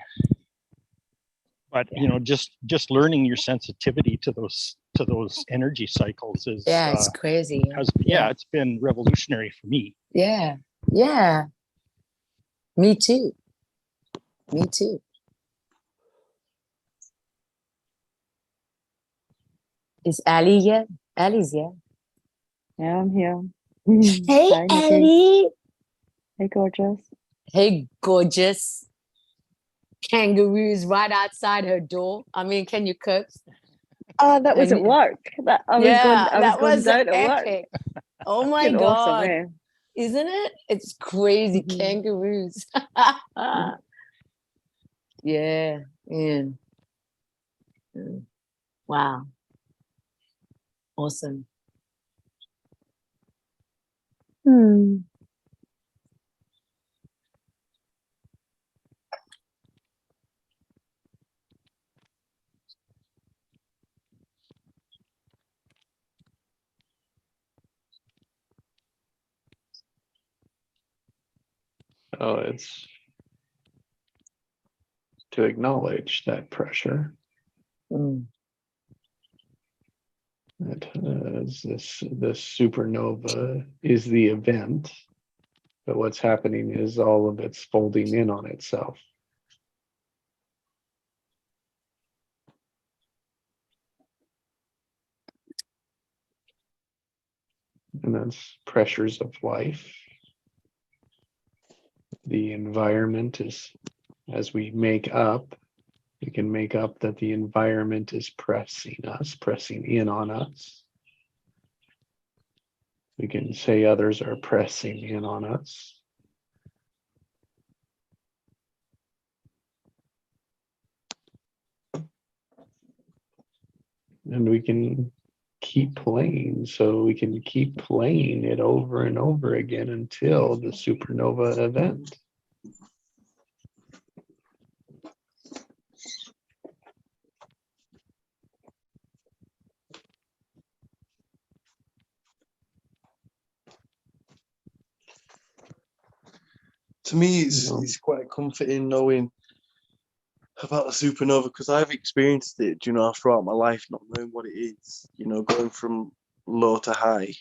But just learning your sensitivity to those energy cycles is it's crazy. it's been revolutionary for me. Yeah. Me too. Is Ali here? Ali's here. Yeah, I'm here. Hey, Hi, Nikki. Ali. Hey, gorgeous. Hey, gorgeous. Kangaroos right outside her door. I mean, can you cope? Oh, that was at work. I was going down at work. epic. Oh my Fucking God. awesome, eh? Isn't it? It's crazy. Mhm. Kangaroos. Yeah. Wow. Awesome. Hmm. Oh, it's to acknowledge that pressure. Mm. That this supernova is the event, but what's happening is all of it's folding in on itself. And that's pressures of life. The environment is, as we make up, we can make up that the environment is pressing us, pressing in on us. We can say others are pressing in on us. And we can keep playing, so we can keep playing it over and over again until the supernova event. To me, No. it's quite comforting knowing about the supernova because I've experienced it, you know, throughout my life, not knowing what it is, you know, going from low to high.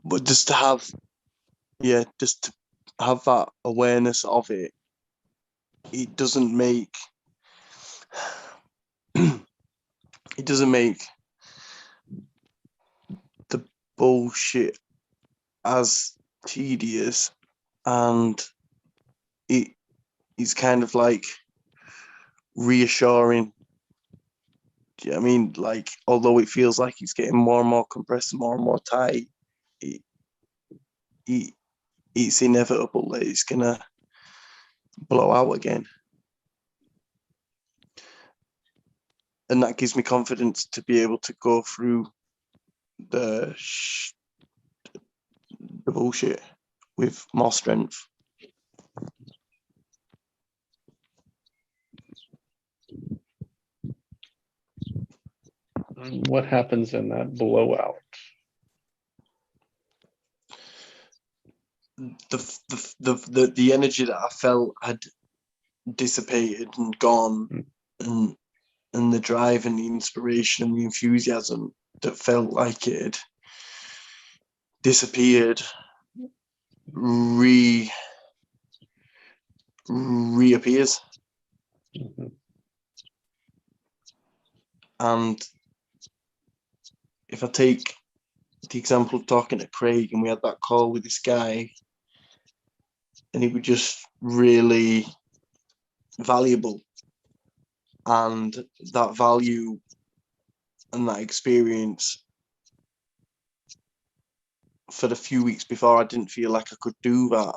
But just to have, just to have that awareness of it, it doesn't make it doesn't make the bullshit as tedious, and it's kind of like reassuring. Do you know what I mean? Like, although it feels like it's getting more and more compressed, more and more tight, it, it it's inevitable that it's gonna blow out again. And that gives me confidence to be able to go through the bullshit with more strength. And what happens in that The energy that I felt had dissipated and gone, and the drive and the inspiration and the enthusiasm that felt like it had disappeared reappears. blowout? And if I take the example of talking to Craig, and we had that call with this guy, and it was just really valuable, and that value and that experience for the few weeks before, I didn't feel like I could do that.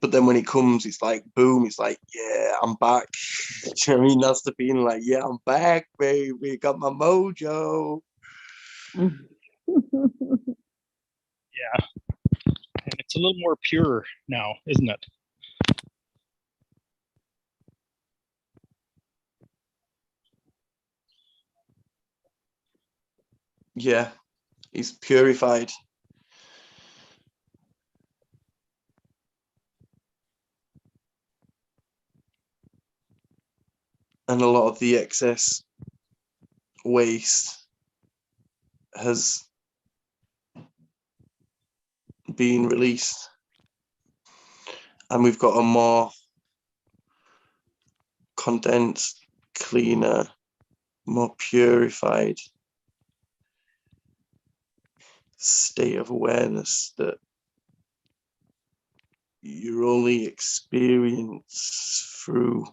But then when it comes, it's like boom, it's like, yeah, I'm back. Do you know what I mean? That's the feeling, like, yeah, I'm back, baby. Got my mojo. Yeah. And it's a little more pure now, isn't it? Yeah, it's purified. And a lot of the excess waste has been released. And we've got a more condensed, cleaner, more purified state of awareness that you only experience through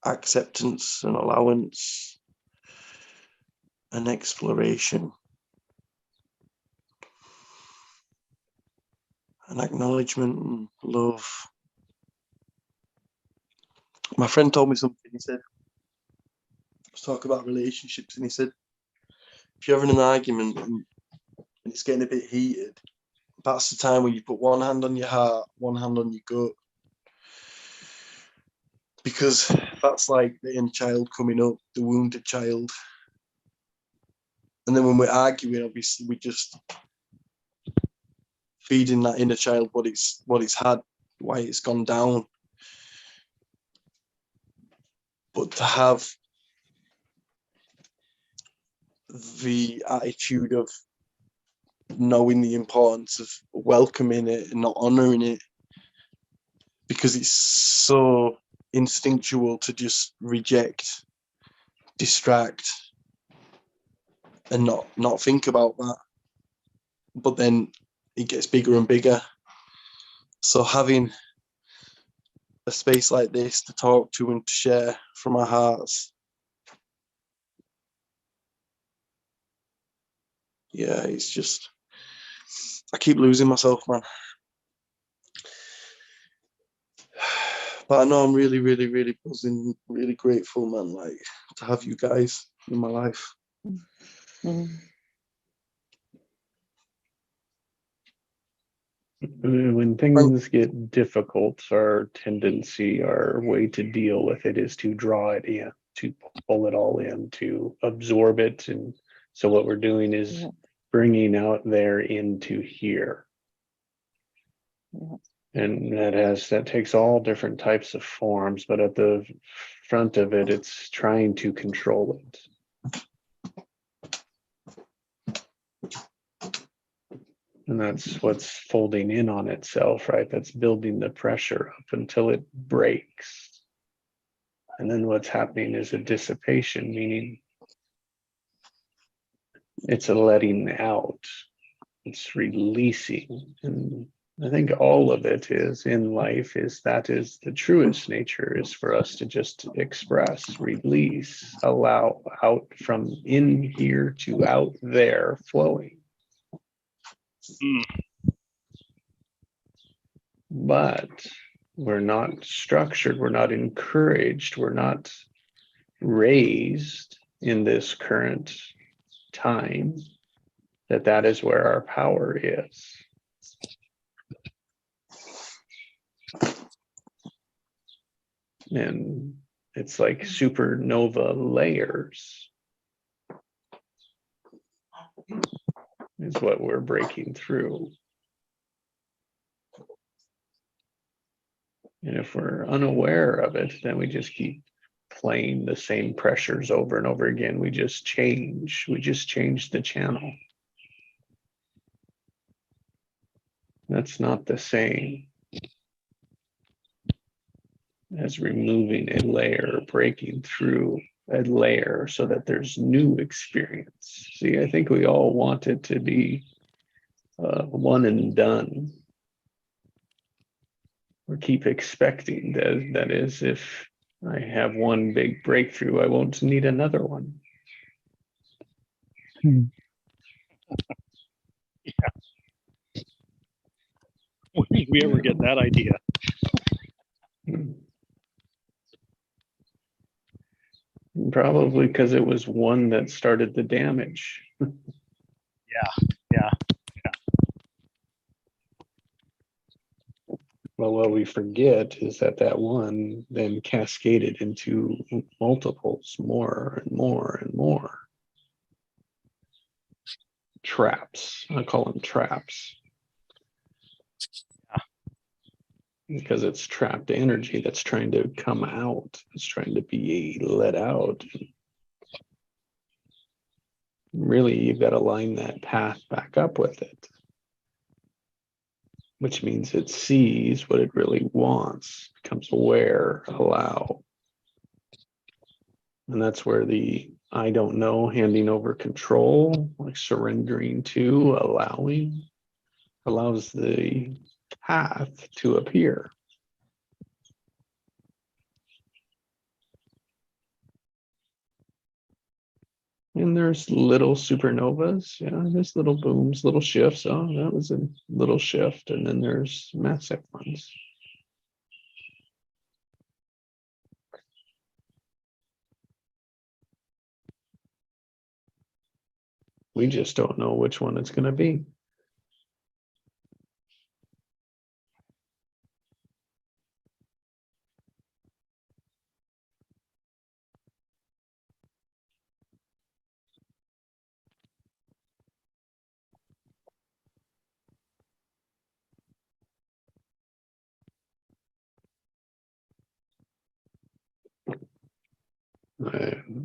acceptance and allowance and exploration. and acknowledgement and love. My friend told me something. He said, let's talk about relationships, and he said, if you're having an argument and it's getting a bit heated, that's the time when you put one hand on your heart, one hand on your gut, because that's like the inner child coming up, the wounded child. And then when we're arguing, obviously we just feeding that inner child what it's had, why it's gone down. But to have the attitude of knowing the importance of welcoming it and not honoring it, because it's so instinctual to just reject, distract, and not think about that. But then it gets bigger and bigger. So having a space like this to talk to and to share from our hearts, yeah, it's just, I keep losing myself, man. But I know I'm really, really, really buzzing, really grateful, man, like to have you guys in my life. When things get difficult, our tendency, our way to deal with it is to draw it in, to pull it all in, to absorb it. And so what we're doing is bringing out there into here. And that takes all different types of forms, but at the front of it, it's trying to control it. And that's what's folding in on itself, right? That's building the pressure up until it breaks. And then what's happening is a dissipation, meaning it's a letting out, it's releasing. And I think all of it is in life that is the truest nature, is for us to just express, release, allow out from in here to out there flowing. But we're not structured, we're not encouraged, we're not raised in this current time that is where our power is. And it's like supernova layers is what we're breaking through. And if we're unaware of it, then we just keep playing the same pressures over and over again. We just change the channel. That's not the same as removing a layer, breaking through a layer so that there's new experience. See, I think we all want it to be one and done. Or keep expecting that is, if I have one big breakthrough, I won't need another one. When did we ever get that idea? Probably because it was one that started the damage. Yeah. Well, what we forget is that one then cascaded into multiples, more and more and more. Traps. I call them traps. Because it's trapped energy that's trying to come out. It's trying to be let out. Really, you've got to line that path back up with it, which means it sees what it really wants, becomes aware, allow. And that's where the I don't know, handing over control, like surrendering to, allowing, allows the path to appear. And there's little supernovas, yeah, there's little booms, little shifts. Oh, that was a little shift. And then there's massive ones. We just don't know which one it's going to be.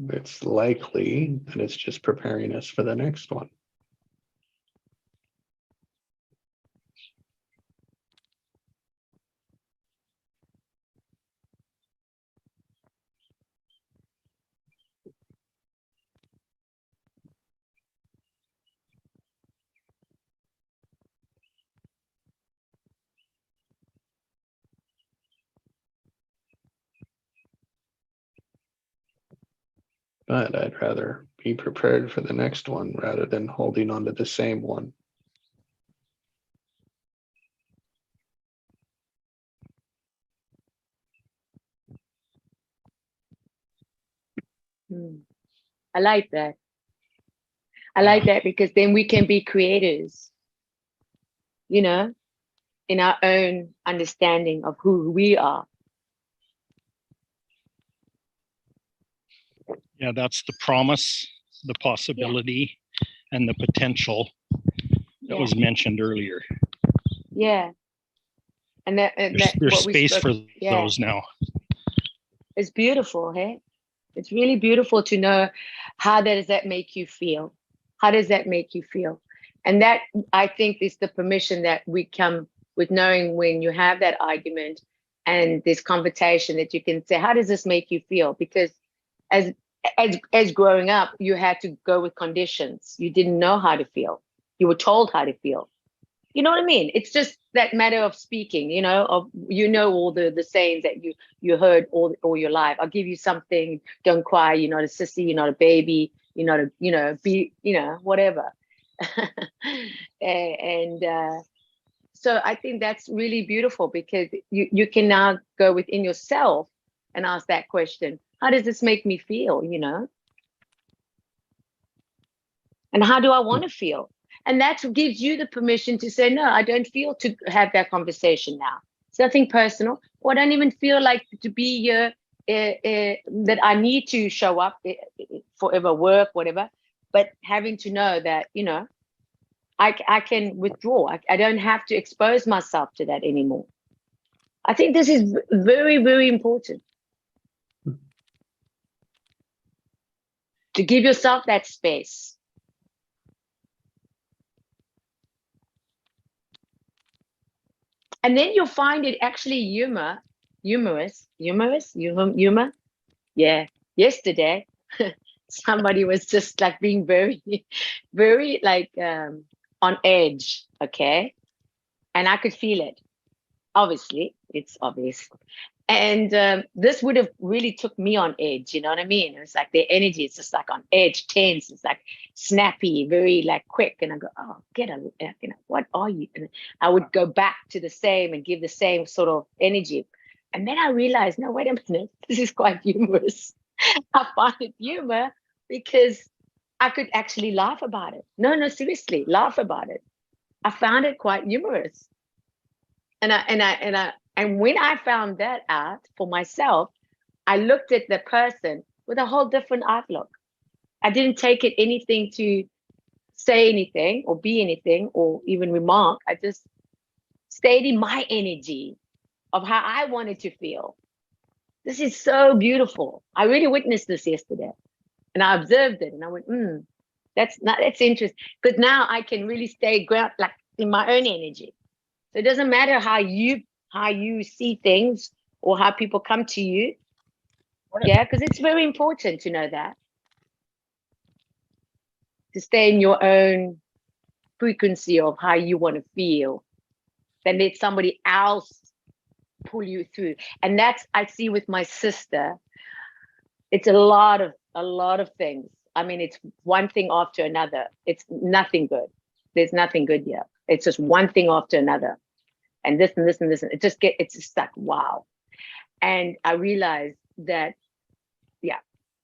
It's likely that it's just preparing us for the next one. But I'd rather be prepared for the next one rather than holding on to the same one. I like that. I like that because then we can be creators, you know, in our own understanding of who we are. Yeah, that's the promise, the possibility, and the potential that was mentioned earlier. Yeah. And There's what we space spoke- for those now. It's beautiful, hey? It's really beautiful to know how does that make you feel? How does that make you feel? And that, I think, is the permission that we come with, knowing when you have that argument and this conversation that you can say, how does this make you feel? Because as growing up, you had to go with conditions. You didn't know how to feel. You were told how to feel. You know what I mean? It's just that matter of speaking, you know, of, you know, all the sayings that you heard all your life. I'll give you something, don't cry, you're not a sissy, you're not a baby, you're not a, you know, be, you know, whatever. So I think that's really beautiful because you can now go within yourself and ask that question. How does this make me feel, you know? And how do I want to feel? And that gives you the permission to say, no, I don't feel to have that conversation now. It's nothing personal. Or I don't even feel like to be here, that I need to show up forever, work, whatever. But having to know that, you know, I can withdraw. I don't have to expose myself to that anymore. I think this is very, very important. To give yourself that space. And then you'll find it actually humor. Yeah. Yesterday, somebody was just like being very, very like on edge. Okay. And I could feel it. Obviously, it's obvious. And this would have really took me on edge. You know what I mean? It's like the energy is just like on edge, tense. It's like snappy, very like quick. And I go, oh, you know, what are you? And I would go back to the same and give the same sort of energy. And then I realized, no, wait a minute, this is quite humorous. I find it humor because I could actually laugh about it. No, seriously, laugh about it. I found it quite humorous. And when I found that out for myself, I looked at the person with a whole different outlook. I didn't take it anything to say anything or be anything or even remark. I just stayed in my energy of how I wanted to feel. This is so beautiful. I really witnessed this yesterday and I observed it and I went, that's interesting. Because now I can really stay ground like in my own energy. So it doesn't matter how you see things or how people come to you. Yeah, because it's very important to know that. To stay in your own frequency of how you want to feel. Then let somebody else pull you through. And that's, I see with my sister, it's a lot of things. I mean, it's one thing after another. It's nothing good. There's nothing good here. It's just one thing after another. And this and this and this. And it's just like, wow. And I realized that, yeah,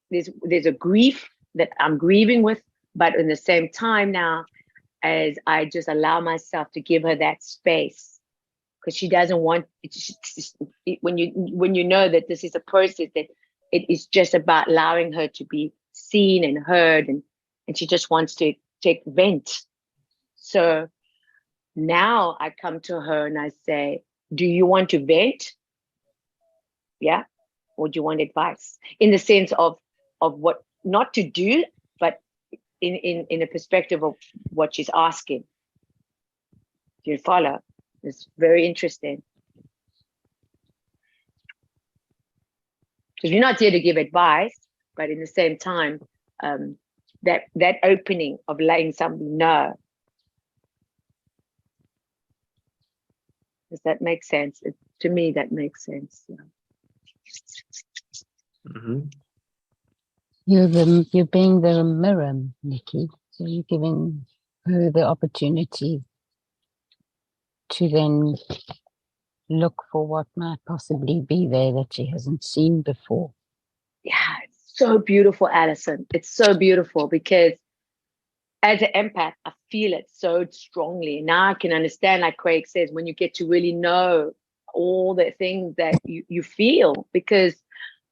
there's a grief that I'm grieving with, but in the same time now, as I just allow myself to give her that space, because she doesn't want when you know that this is a process, that it is just about allowing her to be seen and heard, and she just wants to take vent. So now I come to her and I say, do you want to vent? Yeah. Or do you want advice? In the sense of what not to do, but in a perspective of what she's asking. Do you follow? It's very interesting. Because we're not here to give advice, but in the same time, that opening of letting somebody know. Does that make sense? To me, that makes sense. Yeah. Mhm. You're being the mirror, Nikki. So you're giving her the opportunity to then look for what might possibly be there that she hasn't seen before. Yeah, it's so beautiful, Alison. It's so beautiful because as an empath, I feel it so strongly. Now I can understand, like Craig says, when you get to really know all the things that you feel, because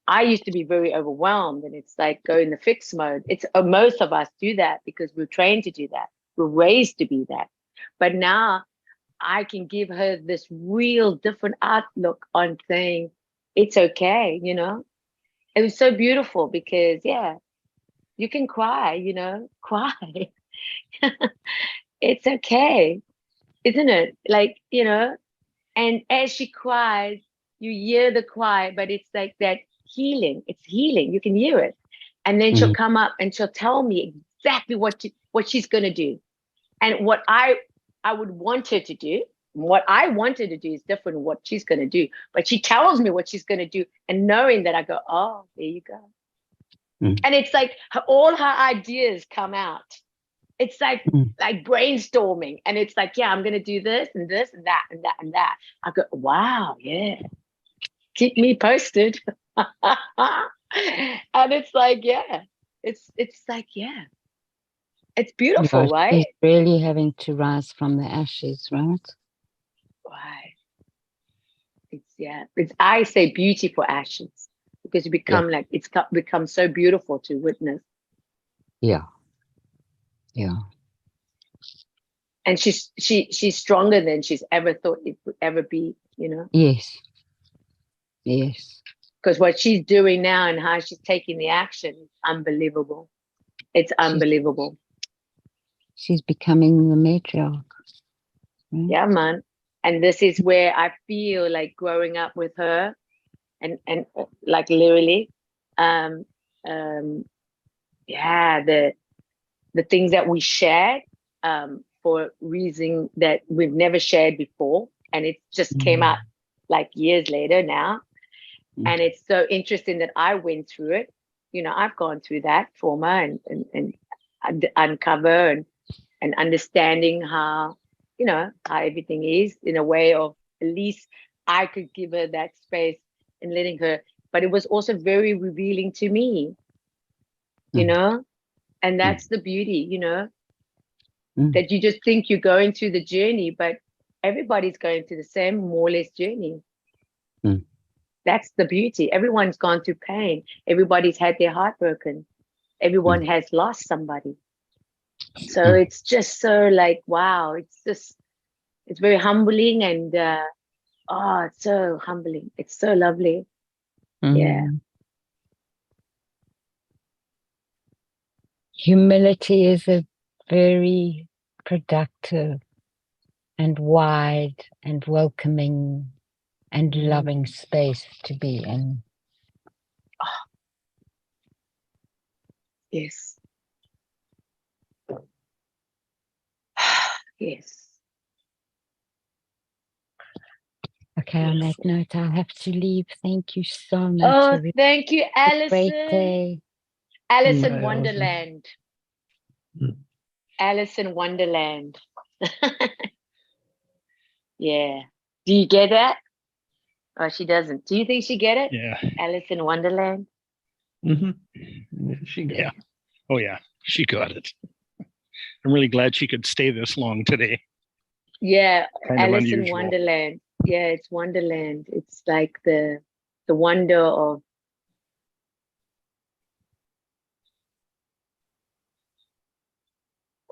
I used to be very overwhelmed, and it's like go in the fix mode. It's most of us do that because we're trained to do that. We're raised to be that. But now I can give her this real different outlook on saying it's okay, you know. It was so beautiful because, yeah, you can cry, you know, cry. It's okay, isn't it? Like, you know, and as she cries, you hear the cry, but it's like that healing. It's healing. You can hear it. And then she'll come up and she'll tell me exactly what she's going to do. And what I would want her to do, what I want her to do is different than what she's going to do. But she tells me what she's going to do. And knowing that, I go, oh, there you go. And it's like all her ideas come out. It's like brainstorming. And it's like, yeah, I'm going to do this and this and that and that and that. I go, wow, yeah. Keep me posted. And it's like, yeah, it's like, yeah, it's beautiful, Yeah, right? she's really having to rise from the ashes, right? Right. It's I say beauty for ashes, because you become like it's become so beautiful to witness. Yeah. And she's stronger than she's ever thought it would ever be, you know. Yes. Because what she's doing now and how she's taking the action is unbelievable. It's unbelievable. She's becoming the matriarch. Right? Yeah, man. And this is where I feel like growing up with her and like literally, yeah, the things that we shared for reason that we've never shared before. And it just came out like years later now. And it's so interesting that I went through it. You know, I've gone through that trauma and uncover and understanding how, you know, how everything is in a way of at least I could give her that space and letting her. But it was also very revealing to me, you know, and that's the beauty, you know, that you just think you're going through the journey, but everybody's going through the same more or less journey. That's the beauty. Everyone's gone through pain. Everybody's had their heart broken. Everyone has lost somebody. So it's just so like, wow, it's very humbling and, it's so humbling. It's so lovely. Yeah. Humility is a very productive and wide and welcoming and loving space to be in. Yes. Yes. Okay, on that note, I have to leave. Thank you so much. Oh, everybody. thank you, Have a great Alison. day. Alice in Right, Allison. Wonderland. Hmm. Alice in Wonderland. Yeah. Do you get that? Oh, she doesn't. Do you think she get it? Yeah. Alice in Wonderland. Mhm. Yeah, she got Yeah. it. Oh yeah. She got it. I'm really glad she could stay this long today. Yeah, Kind of Alice in unusual. Wonderland. Yeah, it's Wonderland. It's like the wonder of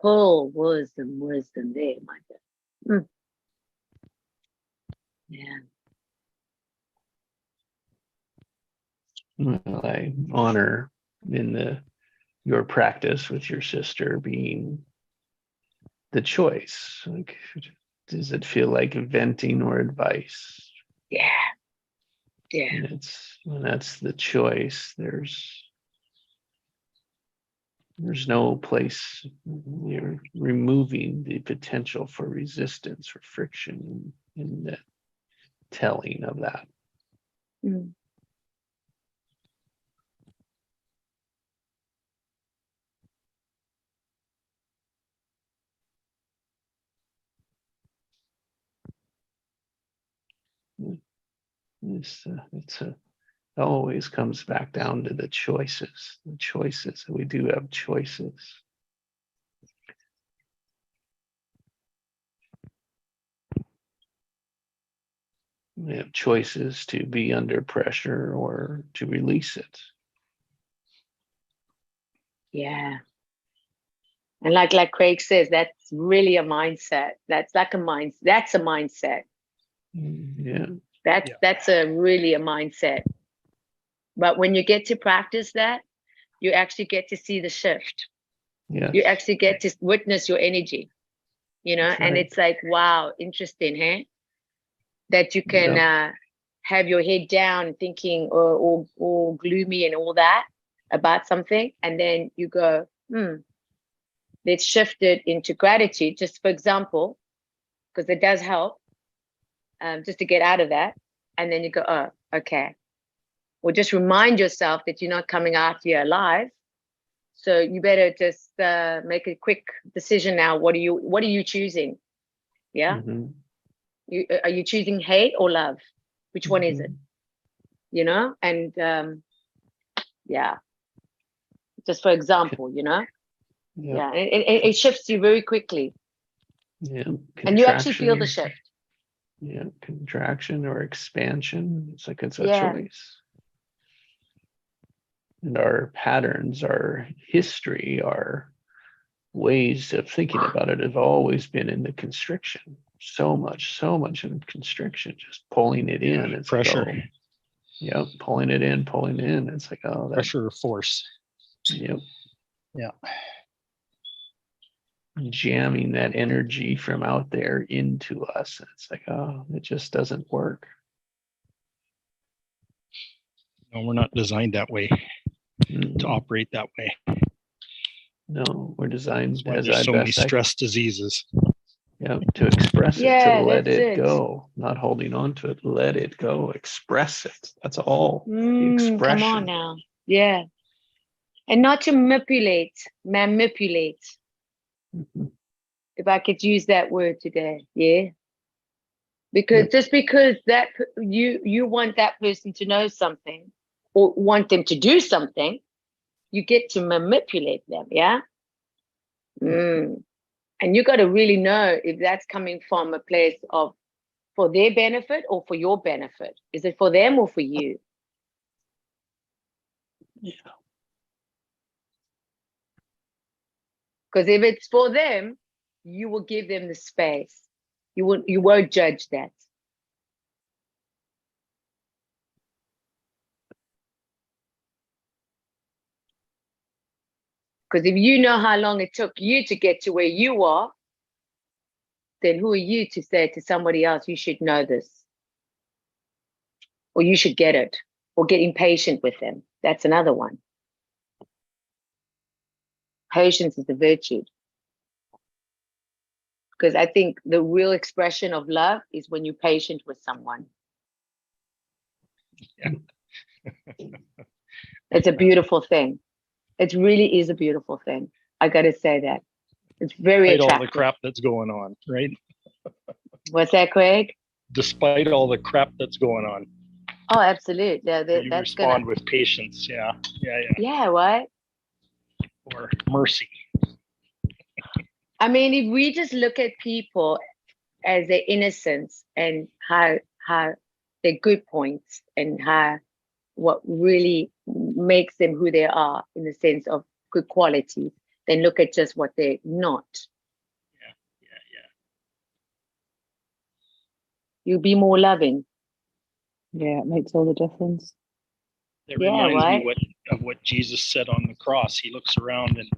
Pearl wisdom there, my God. Mm. Yeah. Well, I honor in your practice with your sister being the choice. Like, does it feel like venting or advice? Yeah. Yeah. And when that's the choice, there's no place. You're removing the potential for resistance or friction in the telling of that. Mm. It always comes back down to the choices. The choices. We do have choices. We have choices to be under pressure or to release it. Yeah. And like Craig says, that's really a mindset. That's like a mind. That's a mindset. Yeah. That's really a mindset. But when you get to practice that, you actually get to see the shift. Yes. You actually get to witness your energy, and right. it's like, wow, interesting, huh? That you can have your head down thinking or gloomy and all that about something, and then you go, let's shift it into gratitude, just for example, because it does help, just to get out of that. And then you go, oh, okay. Or just remind yourself that you're not coming after you alive. So you better just make a quick decision now. What are you choosing? Yeah. Mhm. Are you choosing hate or love? Which one is it? And yeah, just for example, Yeah. it shifts you very quickly. Yeah. And you actually feel the Contraction. shift. Yeah. Contraction or expansion. It's like it's a Yeah. choice. And our patterns, our history, our ways of thinking about it have always been in the constriction. So much in constriction, just pulling it in. It's Pressure. like, oh, yeah, pulling it in. It's like, oh, that, Pressure or force. yep, Yeah. jamming that energy from out there into us. It's like, oh, it just doesn't work. No, we're not designed that way, Mm, to operate that way. no, we're designed That's why as there's I so many best I stress diseases. yeah, to express it, Yeah, to let that's it it. go, not holding on to it, let it go, express it. That's all. The Come expression. on now. Yeah. And not to manipulate. Mhm. If I could use that word today. Yeah. Because Yep. just because that you want that person to know something or want them to do something, you get to manipulate them. Yeah. And you got to really know if that's coming from a place of for their benefit or for your benefit. Is it for them or for you? Yeah. Because if it's for them, you will give them the space. You won't judge that. Because if you know how long it took you to get to where you are, then who are you to say to somebody else, you should know this, or you should get it, or get impatient with them? That's another one. Patience is a virtue. Because I think the real expression of love is when you're patient with someone. Yeah. It's a beautiful thing. It really is a beautiful thing. I got to say that. It's very Despite all the attractive. crap that's going on, right? What's that, Craig? Despite all the crap that's going on, Oh, absolutely. Yeah, you that's respond gonna. with patience. Yeah, yeah, yeah. Yeah, what? Or mercy. I mean, if we just look at people as their innocence and how their good points and how what really makes them who they are in the sense of good qualities, then look at just what they're not. Yeah, yeah. You'll be more loving. Yeah, it makes all the difference. It Yeah, reminds right. me of what Jesus said on the cross. He looks around and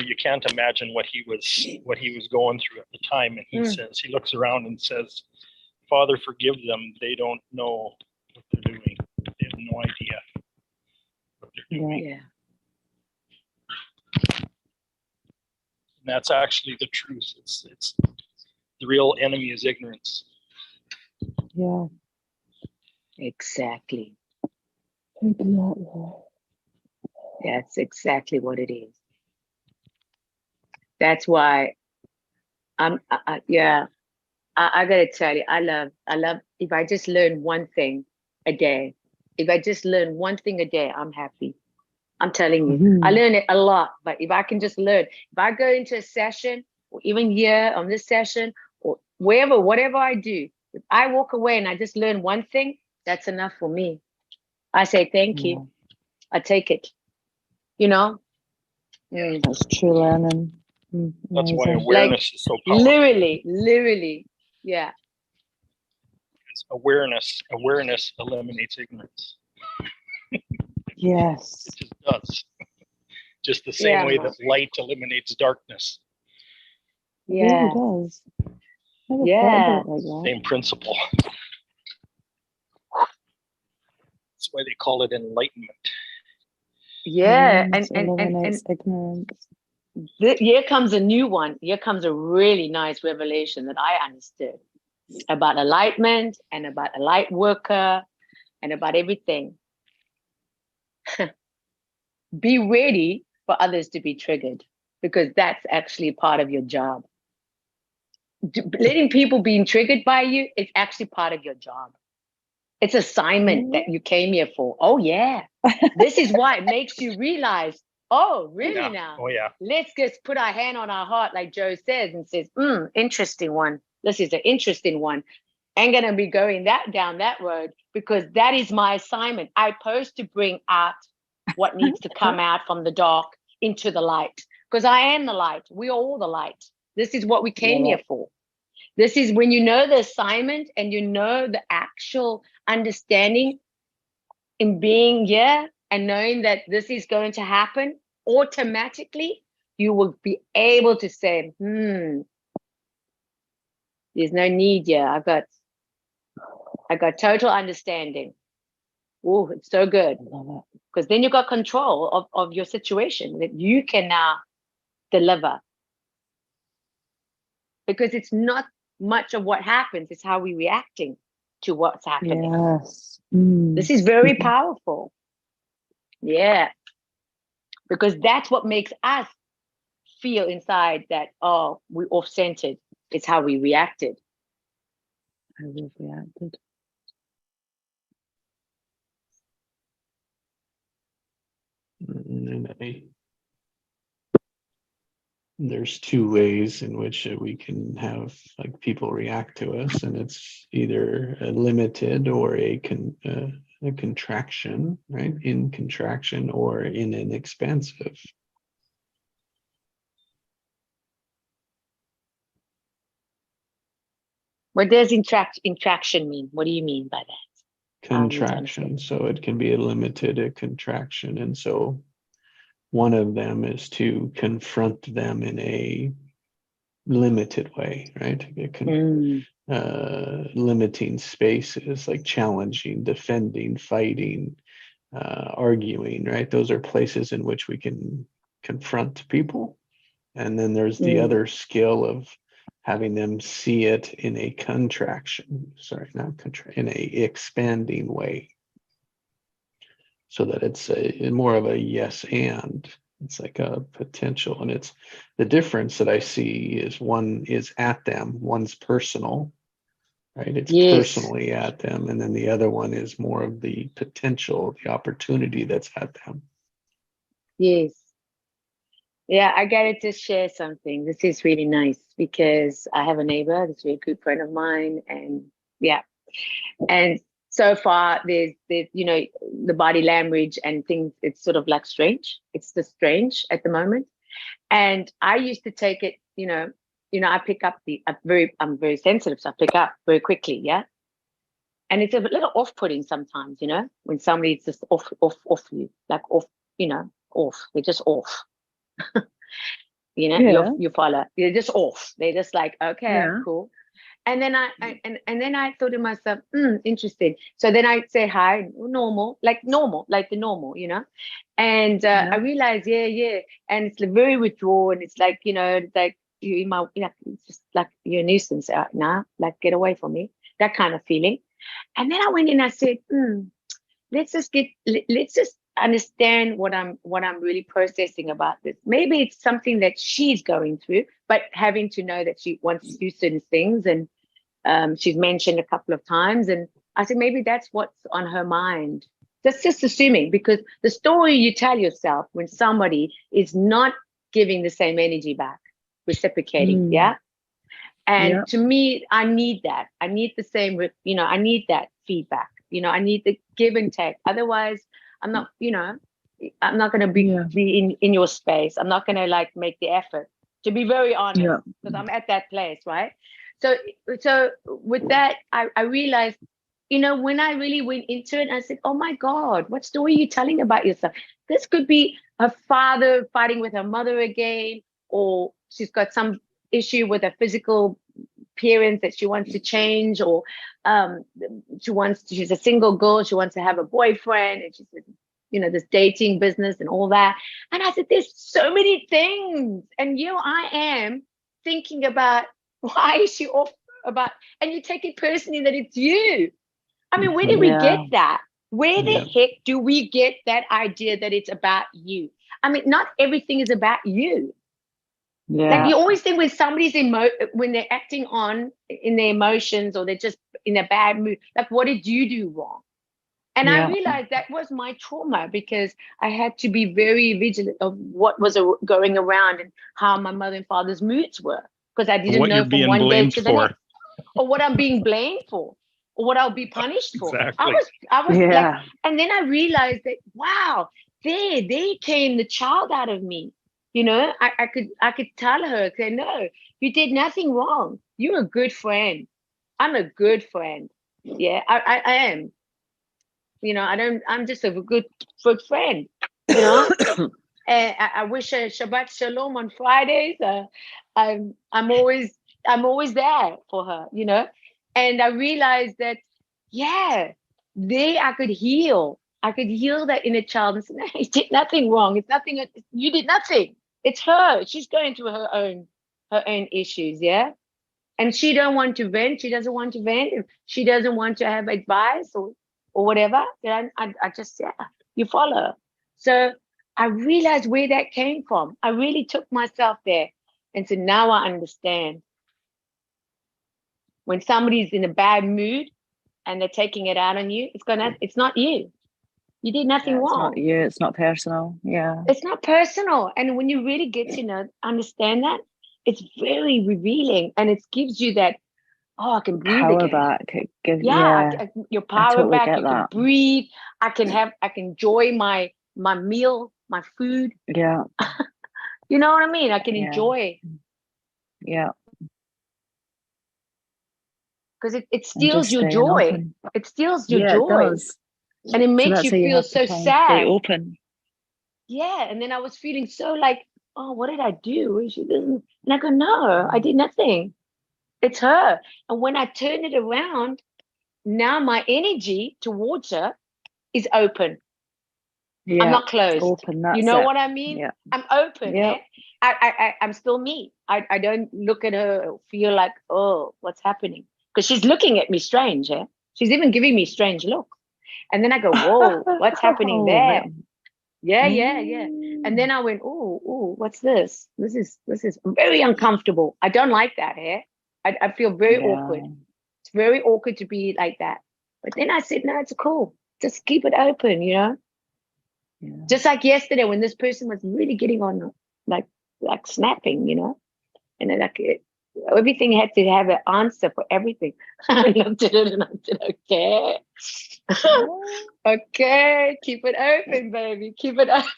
you can't imagine what he was going through at the time. And he says, he looks around and says, Father, forgive them. They don't know what they're doing. They have no idea what they're doing. Yeah. And that's actually the truth. It's the real enemy is ignorance. Yeah. Exactly. Exactly. That's exactly what it is. That's why I gotta tell you, I love if I just learn one thing a day. If I just learn one thing a day, I'm happy. I'm telling you, I learn it a lot, but if I can just learn, if I go into a session or even here on this session or wherever, whatever I do, if I walk away and I just learn one thing, that's enough for me. I say, thank you. I take it, That's true learning. That's why Amazing. awareness is so powerful. Literally. Yeah. Because awareness eliminates ignorance. Yes. It just does. Just the same Yeah. way that light eliminates darkness. It Yeah. really does. Never Yeah. thought about it like that. Same principle. That's why they call it enlightenment. Yeah. Awareness eliminates ignorance. Here comes a new one. Here comes a really nice revelation that I understood about enlightenment and about a light worker and about everything. Be ready for others to be triggered because that's actually part of your job. Letting people being triggered by you is actually part of your job. It's assignment that you came here for. Oh, yeah. This is why it makes you realize, oh, really now? Oh, yeah. Let's just put our hand on our heart, like Joe says, and says, interesting one. This is an interesting one. I'm going to be going down that road because that is my assignment. I'm supposed to bring out what needs to come out from the dark into the light because I am the light. We are all the light. This is what we came here for. This is when you know the assignment and you know the actual understanding in being here and knowing that this is going to happen automatically, you will be able to say, there's no need here. I got total understanding. Oh, it's so good. Because then you got control of your situation that you can now deliver. Because it's not much of what happens, it's how we're reacting to what's happening. Yes. This is very powerful. Yeah. Because that's what makes us feel inside that, oh, we're off-centered. It's how we reacted. How we've reacted. There's two ways in which we can have like people react to us, and it's either a limited or a contraction, right? In contraction or in an expansive. What does interaction mean? What do you mean by that? Contraction. So it can be a limited, a contraction. And so one of them is to confront them in a limited way, right? Limiting spaces like challenging, defending, fighting, arguing, right? Those are places in which we can confront people. And then there's the other skill of having them see it in a in a expanding way. so that it's more of a yes and. It's like a potential, and it's the difference that I see is one is at them, one's personal, right? It's Yes. personally at them, and then the other one is more of the potential, the opportunity that's at them. Yes. Yeah, I gotta just share something. This is really nice because I have a neighbor that's a very good friend of mine, and yeah, and so far there's the body language and things. It's sort of like strange. It's just strange at the moment, and I used to take it. I pick up I'm very sensitive, so I pick up very quickly. Yeah, and it's a little off-putting sometimes. When somebody's just off you, like off. Off. They're just off. Yeah. You follow. They're just off. They're just like, okay, Yeah. cool. And then I thought to myself, interesting. So then I say hi, normal, like the normal, And I realized, yeah, and it's like very withdrawn. It's like, it's like you in my, it's just like you're a nuisance now, like get away from me, that kind of feeling. And then I went in. I said, let's just understand what I'm really processing about this. Maybe it's something that she's going through, but having to know that she wants to do certain things, and she's mentioned a couple of times, and I said maybe that's what's on her mind. That's just assuming, because the story you tell yourself when somebody is not giving the same energy back, reciprocating, yeah. And to me, I need that. I need the same, I need that feedback. I need the give and take. Otherwise, I'm not going to be in your space. I'm not going to like make the effort, to be very honest, because I'm at that place, right? So with that, I realized, when I really went into it, I said, oh my God, what story are you telling about yourself? This could be her father fighting with her mother again, or she's got some issue with her physical appearance that she wants to change, or she's a single girl, she wants to have a boyfriend, and she's this dating business and all that. And I said, there's so many things, and I am thinking about why is she off about, and you take it personally that it's you. I mean, where did we get that? Where the heck do we get that idea that it's about you? I mean, not everything is about you. Like you always think when somebody's when they're acting in their emotions, or they're just in a bad mood, like what did you do wrong? And I realized that was my trauma, because I had to be very vigilant of what was going around and how my mother and father's moods were, because I didn't know from one day to the next, or what I'm being blamed for, or what I'll be punished for. Exactly. I was like, and then I realized that, wow, there came the child out of me. I could tell her, say, no, you did nothing wrong. You're a good friend. I'm a good friend. Yeah, I am. I'm just a good friend, And I wish her Shabbat Shalom on Fridays. I'm always there for her, And I realized that, I could heal. I could heal that inner child and say, no, you did nothing wrong. It's nothing. You did nothing. It's her. She's going through her own issues, yeah. And she don't want to vent. She doesn't want to vent. If she doesn't want to have advice or whatever, then I just, you follow. So I realized where that came from. I really took myself there and said, now I understand. When somebody's in a bad mood and they're taking it out on you, it's not you. You did nothing wrong. It's not you. It's not personal. Yeah. It's not personal. And when you really get to understand that, it's very revealing, and it gives you that, I can breathe Power again. Back. Your power totally back. get You that. can breathe. I can enjoy my meal, my food. Yeah. You know what I mean? I can enjoy. Yeah. Because it steals your staying joy. open. It steals your It joy. does. And it makes that's you how feel have to so try and sad. Stay open. Yeah. And then I was feeling so like, oh, what did I do? She doesn't. And I go, no, I did nothing. It's her. And when I turn it around, now my energy towards her is open. Yeah. I'm not closed. Open. That's you know it. what I mean? Yeah. I'm open. Yeah. I'm still me. I don't look at her or feel like, oh, what's happening? Because she's looking at me strange. She's even giving me strange look. And then I go, whoa, what's happening Oh, there? man. Yeah, yeah, yeah. And then I went, oh, what's this? This is very uncomfortable. I don't like that, I feel very awkward. It's very awkward to be like that. But then I said, no, it's cool. Just keep it open, you know? Yeah. Just like yesterday when this person was really getting on, like snapping, you know? And then everything had to have an answer for everything. I looked at it and I said, okay. Okay, keep it open, baby. Keep it open.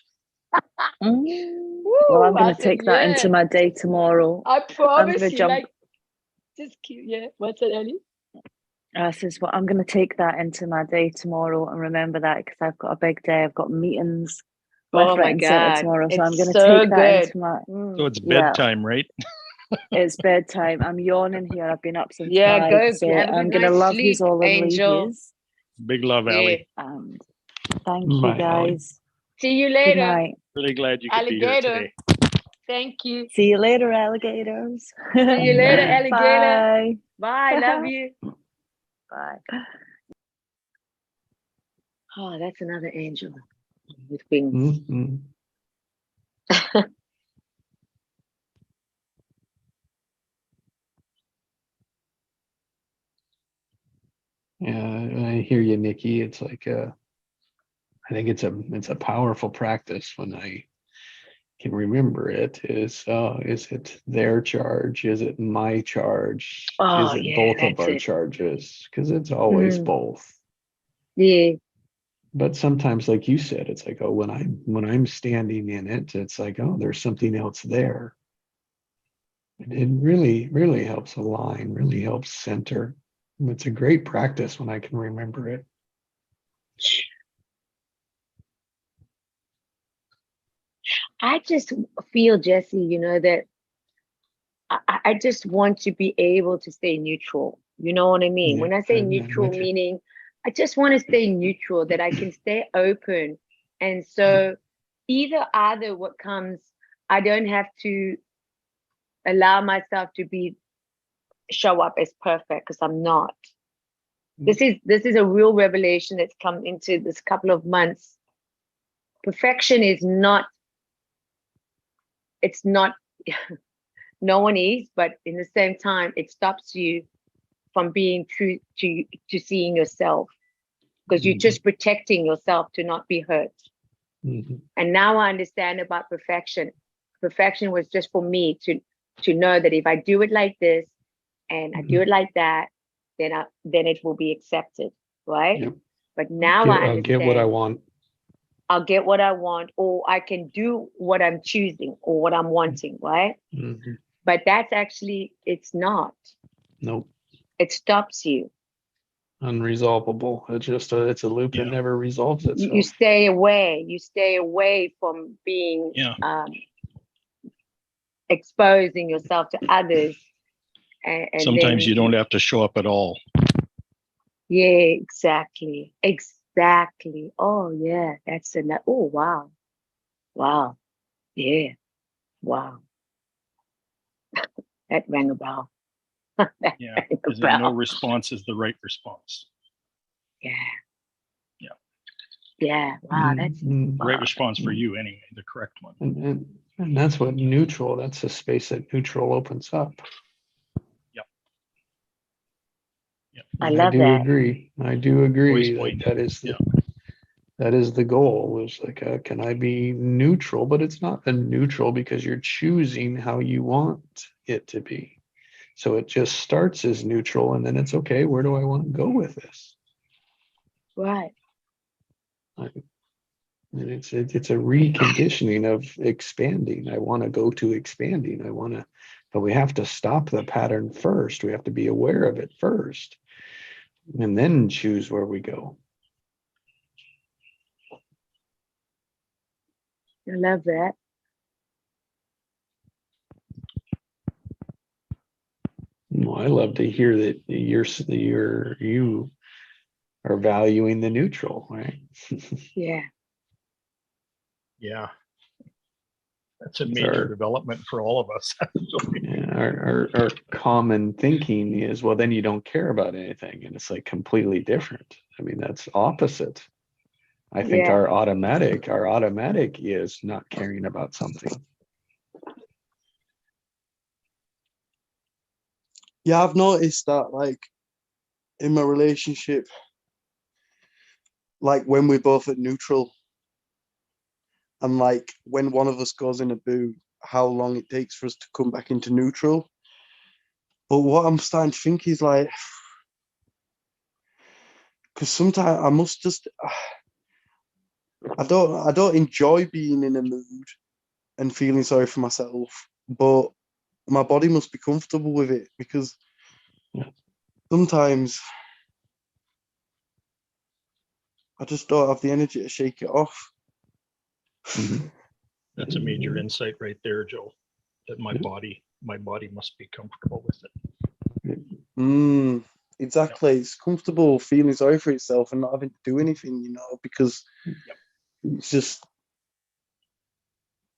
Well, I'm Woo, going I to said, take that into yeah. my day tomorrow. I I'm promise going to you, jump. like, just keep, yeah. What's it, Ellie? I says, well, I'm going to take that into my day tomorrow and remember that because I've got a big day. I've got meetings left, Oh right, my and center God. tomorrow. So I'm It's going to so take that good. into my. So it's Yeah. bedtime, right? It's bedtime. I'm yawning here. I've been up since Yeah, 5. go. So Have a I'm good going to night's love sleep, yous all and leave Angel. yous. Big love, Yeah. Ali. And thank you, Bye, Ally. guys. See you Good later. night. Really glad you could be here Alligator. today. Thank you. See you later, alligators. See you later, alligator. Bye. Bye. Love you. Bye. Oh, that's another angel with wings. Mhm. Yeah, I hear you, Nikki. It's like I think it's a powerful practice when I can remember it. Is it their charge? Is it my charge? Oh, Is it yeah, both of that's our it. charges? Because it's always Mm. both. Yeah. But sometimes, like you said, it's like, oh, when I'm standing in it, it's like, oh, there's something else there. It really, really helps align, really helps center. It's a great practice when I can remember it. I just feel, Jesse, you know, that I just want to be able to stay neutral. You know what I mean? Yeah, When I say I'm neutral, with you. meaning I just want to stay neutral, that I can stay open. And so either what comes, I don't have to allow myself to show up as perfect because I'm not. This is a real revelation that's come into this couple of months. Perfection is not, it's not, no one is, but in the same time, it stops you from being true to seeing yourself because you're Mhm. just protecting yourself to not be hurt. Mhm. And now I understand about perfection. Perfection was just for me to know that if I do it like this and I do it like that, then it will be accepted, right? Yep. But now I I'll get what I understand. want. I'll get what I want, or I can do what I'm choosing or what I'm wanting, right? Mhm. But that's actually, it's not. Nope. It stops you. Unresolvable. It's just it's a loop that Yeah. never resolves You itself. stay away. You stay away from being Yeah. exposing yourself to others. And Sometimes then, you don't have to show up at all. yeah, exactly. Exactly. Oh, yeah. That's enough. Oh, wow. Wow. Yeah. Wow. That rang a bell. That Yeah. rang a Because no bell. response is the right response. Yeah. Yeah. Yeah. Wow. That's Mhm. The right response for you anyway, the correct one. And that's what neutral, that's the space that neutral opens up. Yep. Yep. I And love do that. agree. I do agree Always that point. that is the goal. Is like, can I be neutral? But it's not the neutral because you're choosing how you want it to be. So it just starts as neutral, and then it's okay. Where do I want to go with this? Right. And it's a reconditioning of expanding. I want to go to expanding. But we have to stop the pattern first. We have to be aware of it first, and then choose where we go. I love that. Well, I love to hear that you are valuing the neutral, right? Yeah. Yeah. That's a It's major our- development for all of us. Yeah, our common thinking is, well, then you don't care about anything, and it's like completely different. I mean, that's opposite. I think Yeah. our automatic is not caring about something. Yeah, I've noticed that like in my relationship, like when we're both at neutral, and like when one of us goes in a boot, how long it takes for us to come back into neutral. But what I'm starting to think is like, because sometimes I must just, I don't enjoy being in a mood and feeling sorry for myself, but my body must be comfortable with it because Yeah. sometimes I just don't have the energy to shake it off. Mhm. That's a major insight right there, Joe, that my Yeah. body must be comfortable with it. Exactly. It's comfortable feeling sorry for itself and not having to do anything, you know, because it's just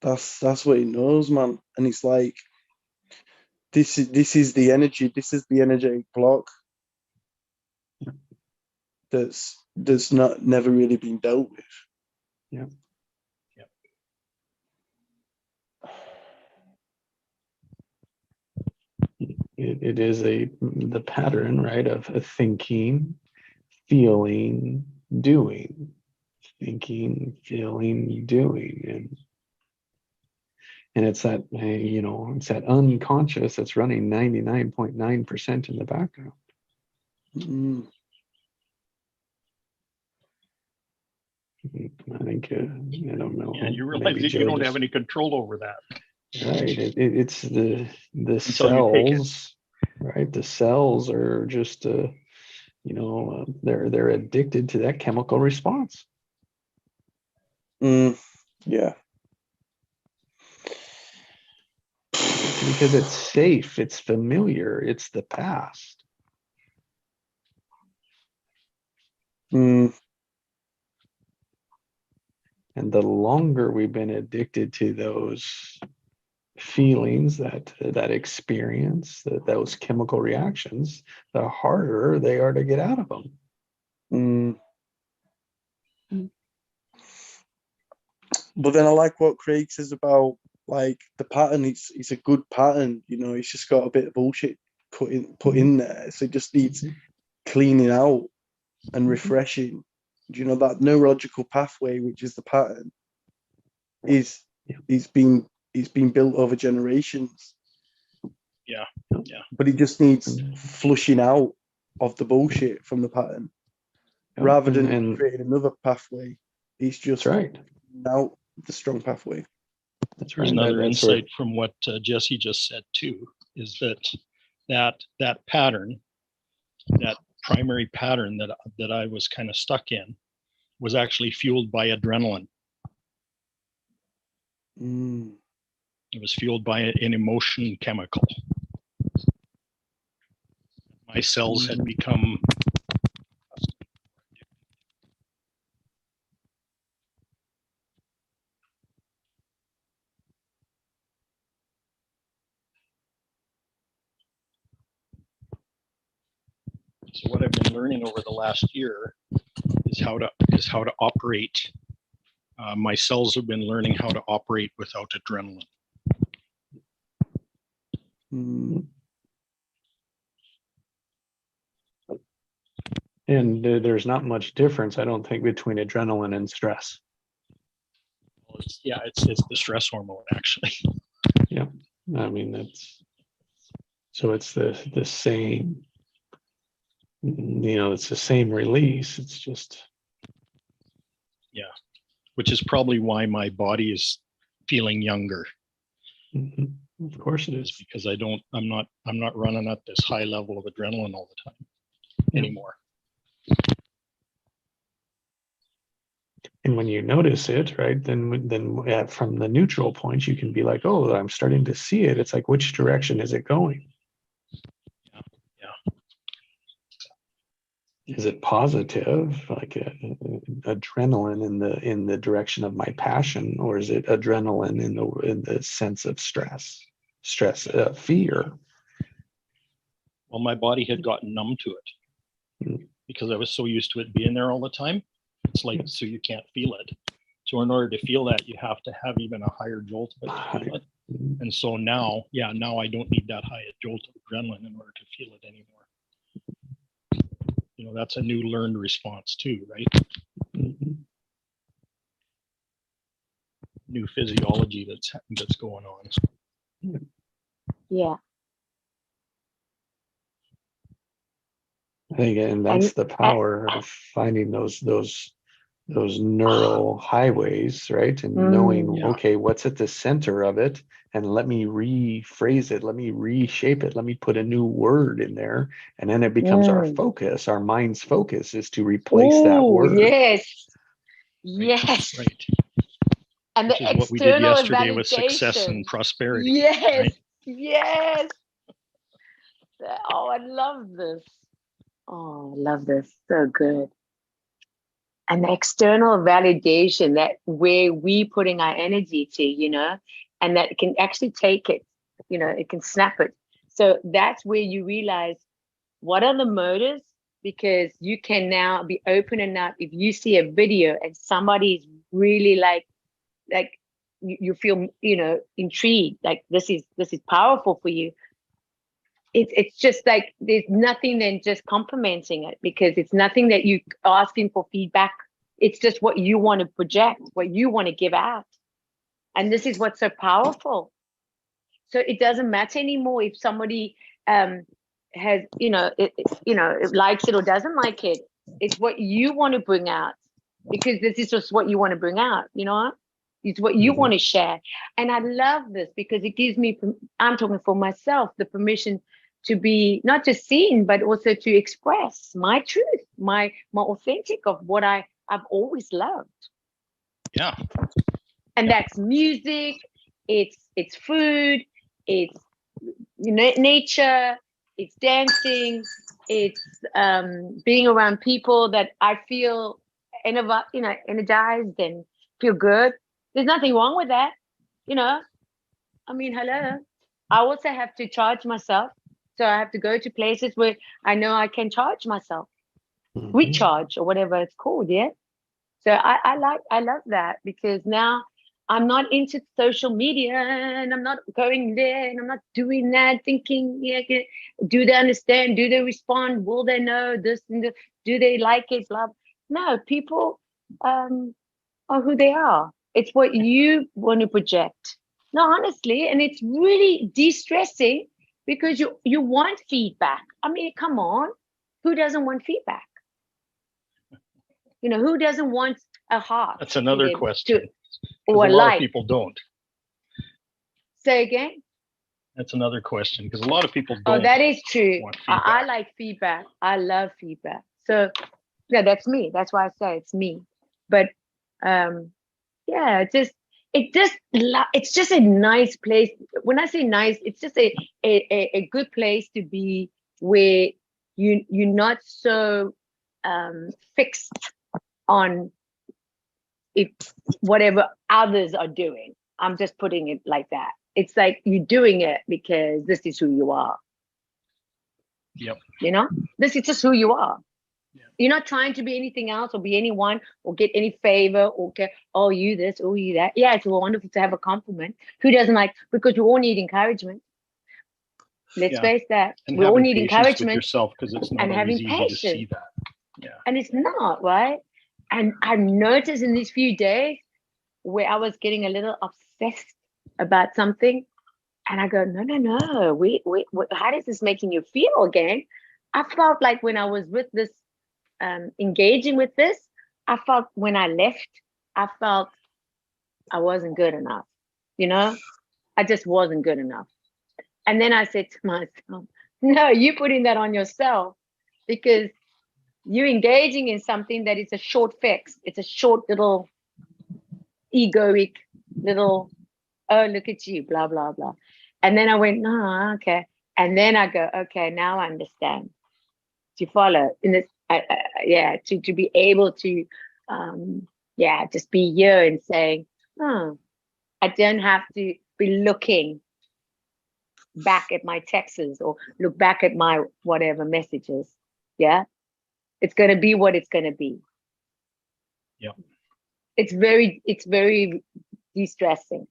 that's what it knows, man. And it's like this is the energy, this is the energetic block that's not never really been dealt with. Yeah. Yep. It is the pattern, right, of a thinking, feeling, doing, thinking, feeling, doing, and it's that it's that unconscious that's running 99.9% in the background. Mm. I think I don't know. And you realize maybe that you Joe don't just- have any control over that. Right. It's the Until you take it. cells, right? The cells are just they're addicted to that chemical response. Yeah. Because it's safe, it's familiar, it's the past. Mm. And the longer we've been addicted to those feelings, that experience, those chemical reactions, the harder they are to get out of them. Mm. But then I like what Craig says about like the pattern. It's a good pattern, you know. It's just got a bit of bullshit put in there, so it just needs cleaning out and refreshing. Do you know that neurological pathway, which is the pattern, is it's been built over generations. Yeah. But it just needs flushing out of the bullshit from the pattern, rather than creating another pathway. It's just That's right. out the strong pathway. That's There's right. another That's where- insight from what Jesse just said too, is that pattern, that primary pattern that I was kind of stuck in, was actually fueled by adrenaline. Mm. It was fueled by an emotion chemical. My cells had become so what I've been learning over the last year is how to operate. My cells have been learning how to operate without adrenaline. Mm. And there's not much difference, I don't think, between adrenaline and stress. Well, it's the stress hormone actually. Yeah, I mean it's the same. It's the same release. It's just Which is probably why my body is feeling younger. Of course it Is is. because I'm not running at this high level of adrenaline all the time anymore. And when you notice it, right, then from the neutral point, you can be like, oh, I'm starting to see it. It's like, which direction is it going? Yeah. is it positive, like adrenaline in the direction of my passion, or is it adrenaline in the sense of fear? Well, my body had gotten numb to it because I was so used to it being there all the time. It's like, so you can't feel it. So in order to feel that, you have to have even a higher jolt of it to feel it. And so now I don't need that high jolt of adrenaline in order to feel it anymore. You know, that's a new learned response too, right? New physiology that's going on. Yeah. I think, and that's the power of finding those neural highways, right? And knowing, Yeah. okay, what's at the center of it, and let me rephrase it, let me reshape it, let me put a new word in there, and then it becomes our focus. Our mind's focus is to replace that word. Yes. Right. Yes. Right. And Which the is what we did external yesterday with success and validation. prosperity. Yes. Right? Yes. Oh, I love this. Oh, I love this. So good. And the external validation, that where we putting our energy to, you know, and that it can actually take it, you know, it can snap it. So that's where you realize what are the motives, because you can now be open enough. If you see a video and somebody's really like you feel, you know, intrigued, like this is powerful for you. It's just like there's nothing than just complimenting it, because it's nothing that you asking for feedback. It's just what you want to project, what you want to give out. And this is what's so powerful. So it doesn't matter anymore if somebody has, you know, it likes it or doesn't like it. It's what you want to bring out, because this is just what you want to bring out, you know? It's what you want to share. And I love this because it gives me, I'm talking for myself, the permission to be not just seen, but also to express my truth, my authentic of what I've always loved. Yeah. And that's music, it's food, it's, you know, nature, it's dancing, it's being around people that I feel energized and feel good. There's nothing wrong with that, you know. I mean, hello. I also have to charge myself, so I have to go to places where I know I can charge myself, recharge or whatever it's called. Yeah. So I love that, because now I'm not into social media and I'm not going there and I'm not doing that, thinking, yeah, do they understand? Do they respond? Will they know this? And do they like it? Blah. No, people are who they are. It's what you want to project. No, honestly, and it's really de-stressing, because you want feedback. I mean, come on, who doesn't want feedback? You know, who doesn't want a heart? That's another question. Or a lot like. of people don't. Say again? That's another question, because a lot of people don't. Oh, that is true. Want I feedback. like feedback. I love feedback. So yeah, that's me. That's why I say it's me. But yeah, it's just a nice place. When I say nice, it's just a good place to be, where you're not so fixed on if whatever others are doing. I'm just putting it like that. It's like you're doing it because this is who you are. Yep. You know, this is just who you are. Yeah. You're not trying to be anything else or be anyone or get any favor or get, oh, you this, oh, you that. Yeah, it's wonderful to have a compliment. Who doesn't like, because we all need encouragement. Let's face that. And we all having need patience encouragement. with yourself, because it's not and always having easy patience. to see that. Yeah. And it's not, right? And I've noticed in these few days where I was getting a little obsessed about something, and I go, no, wait, how is this making you feel again? I felt like when I was with this, engaging with this, I felt when I left, I felt I wasn't good enough. You know, I just wasn't good enough. And then I said to myself, no, you're putting that on yourself, because you're engaging in something that is a short fix. It's a short little egoic little, oh, look at you, blah, blah, blah. And then I went, no, okay. And then I go, okay, now I understand. Do you follow? Yeah, to be able to, yeah, just be here and saying, I don't have to be looking back at my texts or look back at my whatever messages. Yeah, it's going to be what it's going to be. Yeah. It's very de-stressing.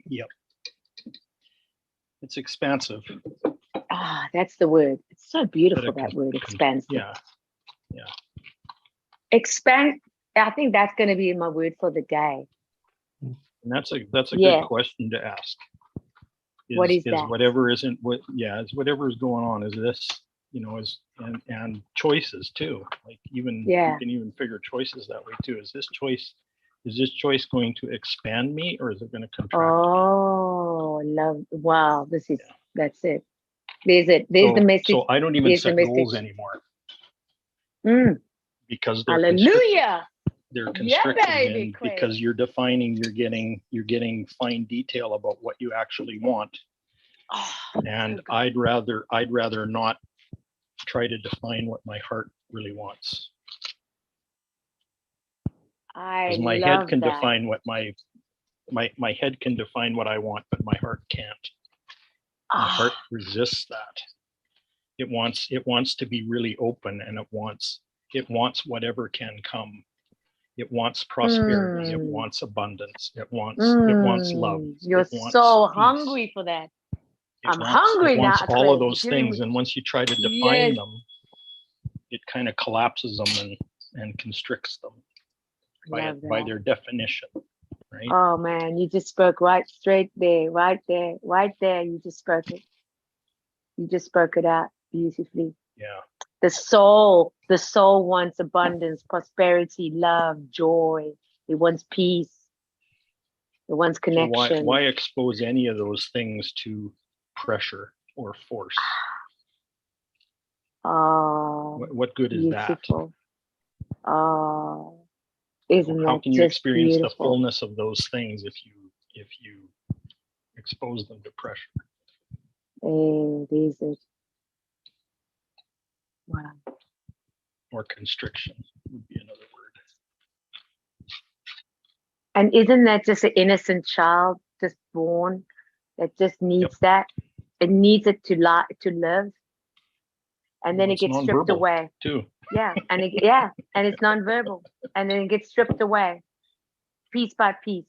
Yep. It's expansive. Ah, that's the word. It's so beautiful, it that can- word, expansive. Yeah. Expand. I think that's going to be my word for the day. And that's a Yeah. good question to ask. What is that? Whatever isn't what? Yeah, is whatever is going on. Is this, and choices too. Like even Yeah. you can even figure choices that way too. Is this choice going to expand me or is it going to contract me? Oh, love. Wow. That's it. There's it. There's the message. So I don't even There's the set goals message. anymore Mm, because they're constricted. hallelujah. They're Yeah, constricted baby, and Craig. because you're getting fine detail about what you actually want. Oh, And so good. I'd rather not try to define what my heart really wants. I Because my love head can that. define what my head can define what I want, but my heart can't. My Ah, heart resists that. It wants to be really open and it wants whatever can come. It wants prosperity. It Mm. wants abundance. It wants love. You're It wants so peace. hungry for that. I'm It hungry wants now, all of Craig. those You're giving things, me- and once you try to define Yes. them, it kind of collapses them and constricts them Love by that. their definition, right? Oh man, you just spoke right straight there, right there, right there. You just spoke it. You just spoke it out beautifully. Yeah. The soul wants abundance, prosperity, love, joy. It wants peace. It wants So connection. why expose any of those things to pressure or force? Oh, What good is that? beautiful. Oh, isn't How that can you just experience the beautiful? fullness of those things if you expose them to pressure? It is it. Wow. Or constriction would be another word. And isn't that just an innocent child just born that just needs that? It needs it to live. And then it It's gets stripped nonverbal, away. too. Yeah. And it's nonverbal. And then it gets stripped away piece by piece.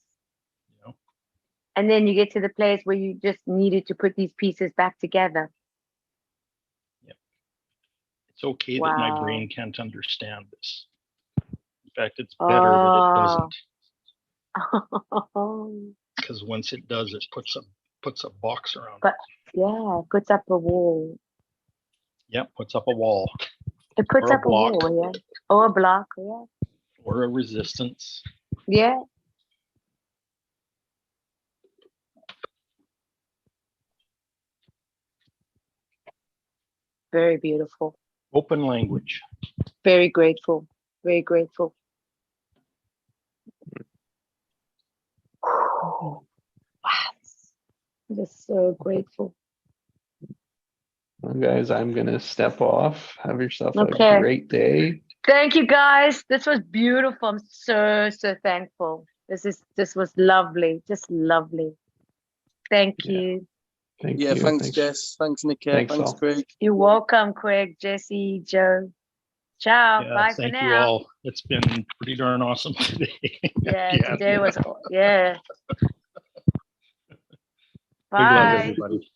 Yeah. And then you get to the place where you just needed to put these pieces back together. It's okay that Wow. my brain can't understand this. In fact, it's better that it doesn't, because once it does, it puts a box around But- it. Yeah, it puts up a wall. Yep, puts up a wall It puts Or a up a block. wall, yeah. Or a block, yeah. or a resistance. Yeah. Very beautiful. Open language. Very grateful. Very grateful. Wow. I'm just so grateful. Well, guys, I'm gonna step off. Have yourself Okay. a great day. Thank you guys. This was beautiful. I'm so thankful. This was lovely. Just lovely. Thank Yeah. you. Thank Yeah, you. thanks, Jess. Thanks, Nicky. Thanks, Thanks, all. Craig. You're welcome, Craig, Jesse, Joe. Ciao. Yeah, Bye for thank you now. all. It's been pretty darn awesome today. Yeah, Yeah. today was yeah. Big love, Bye. everybody.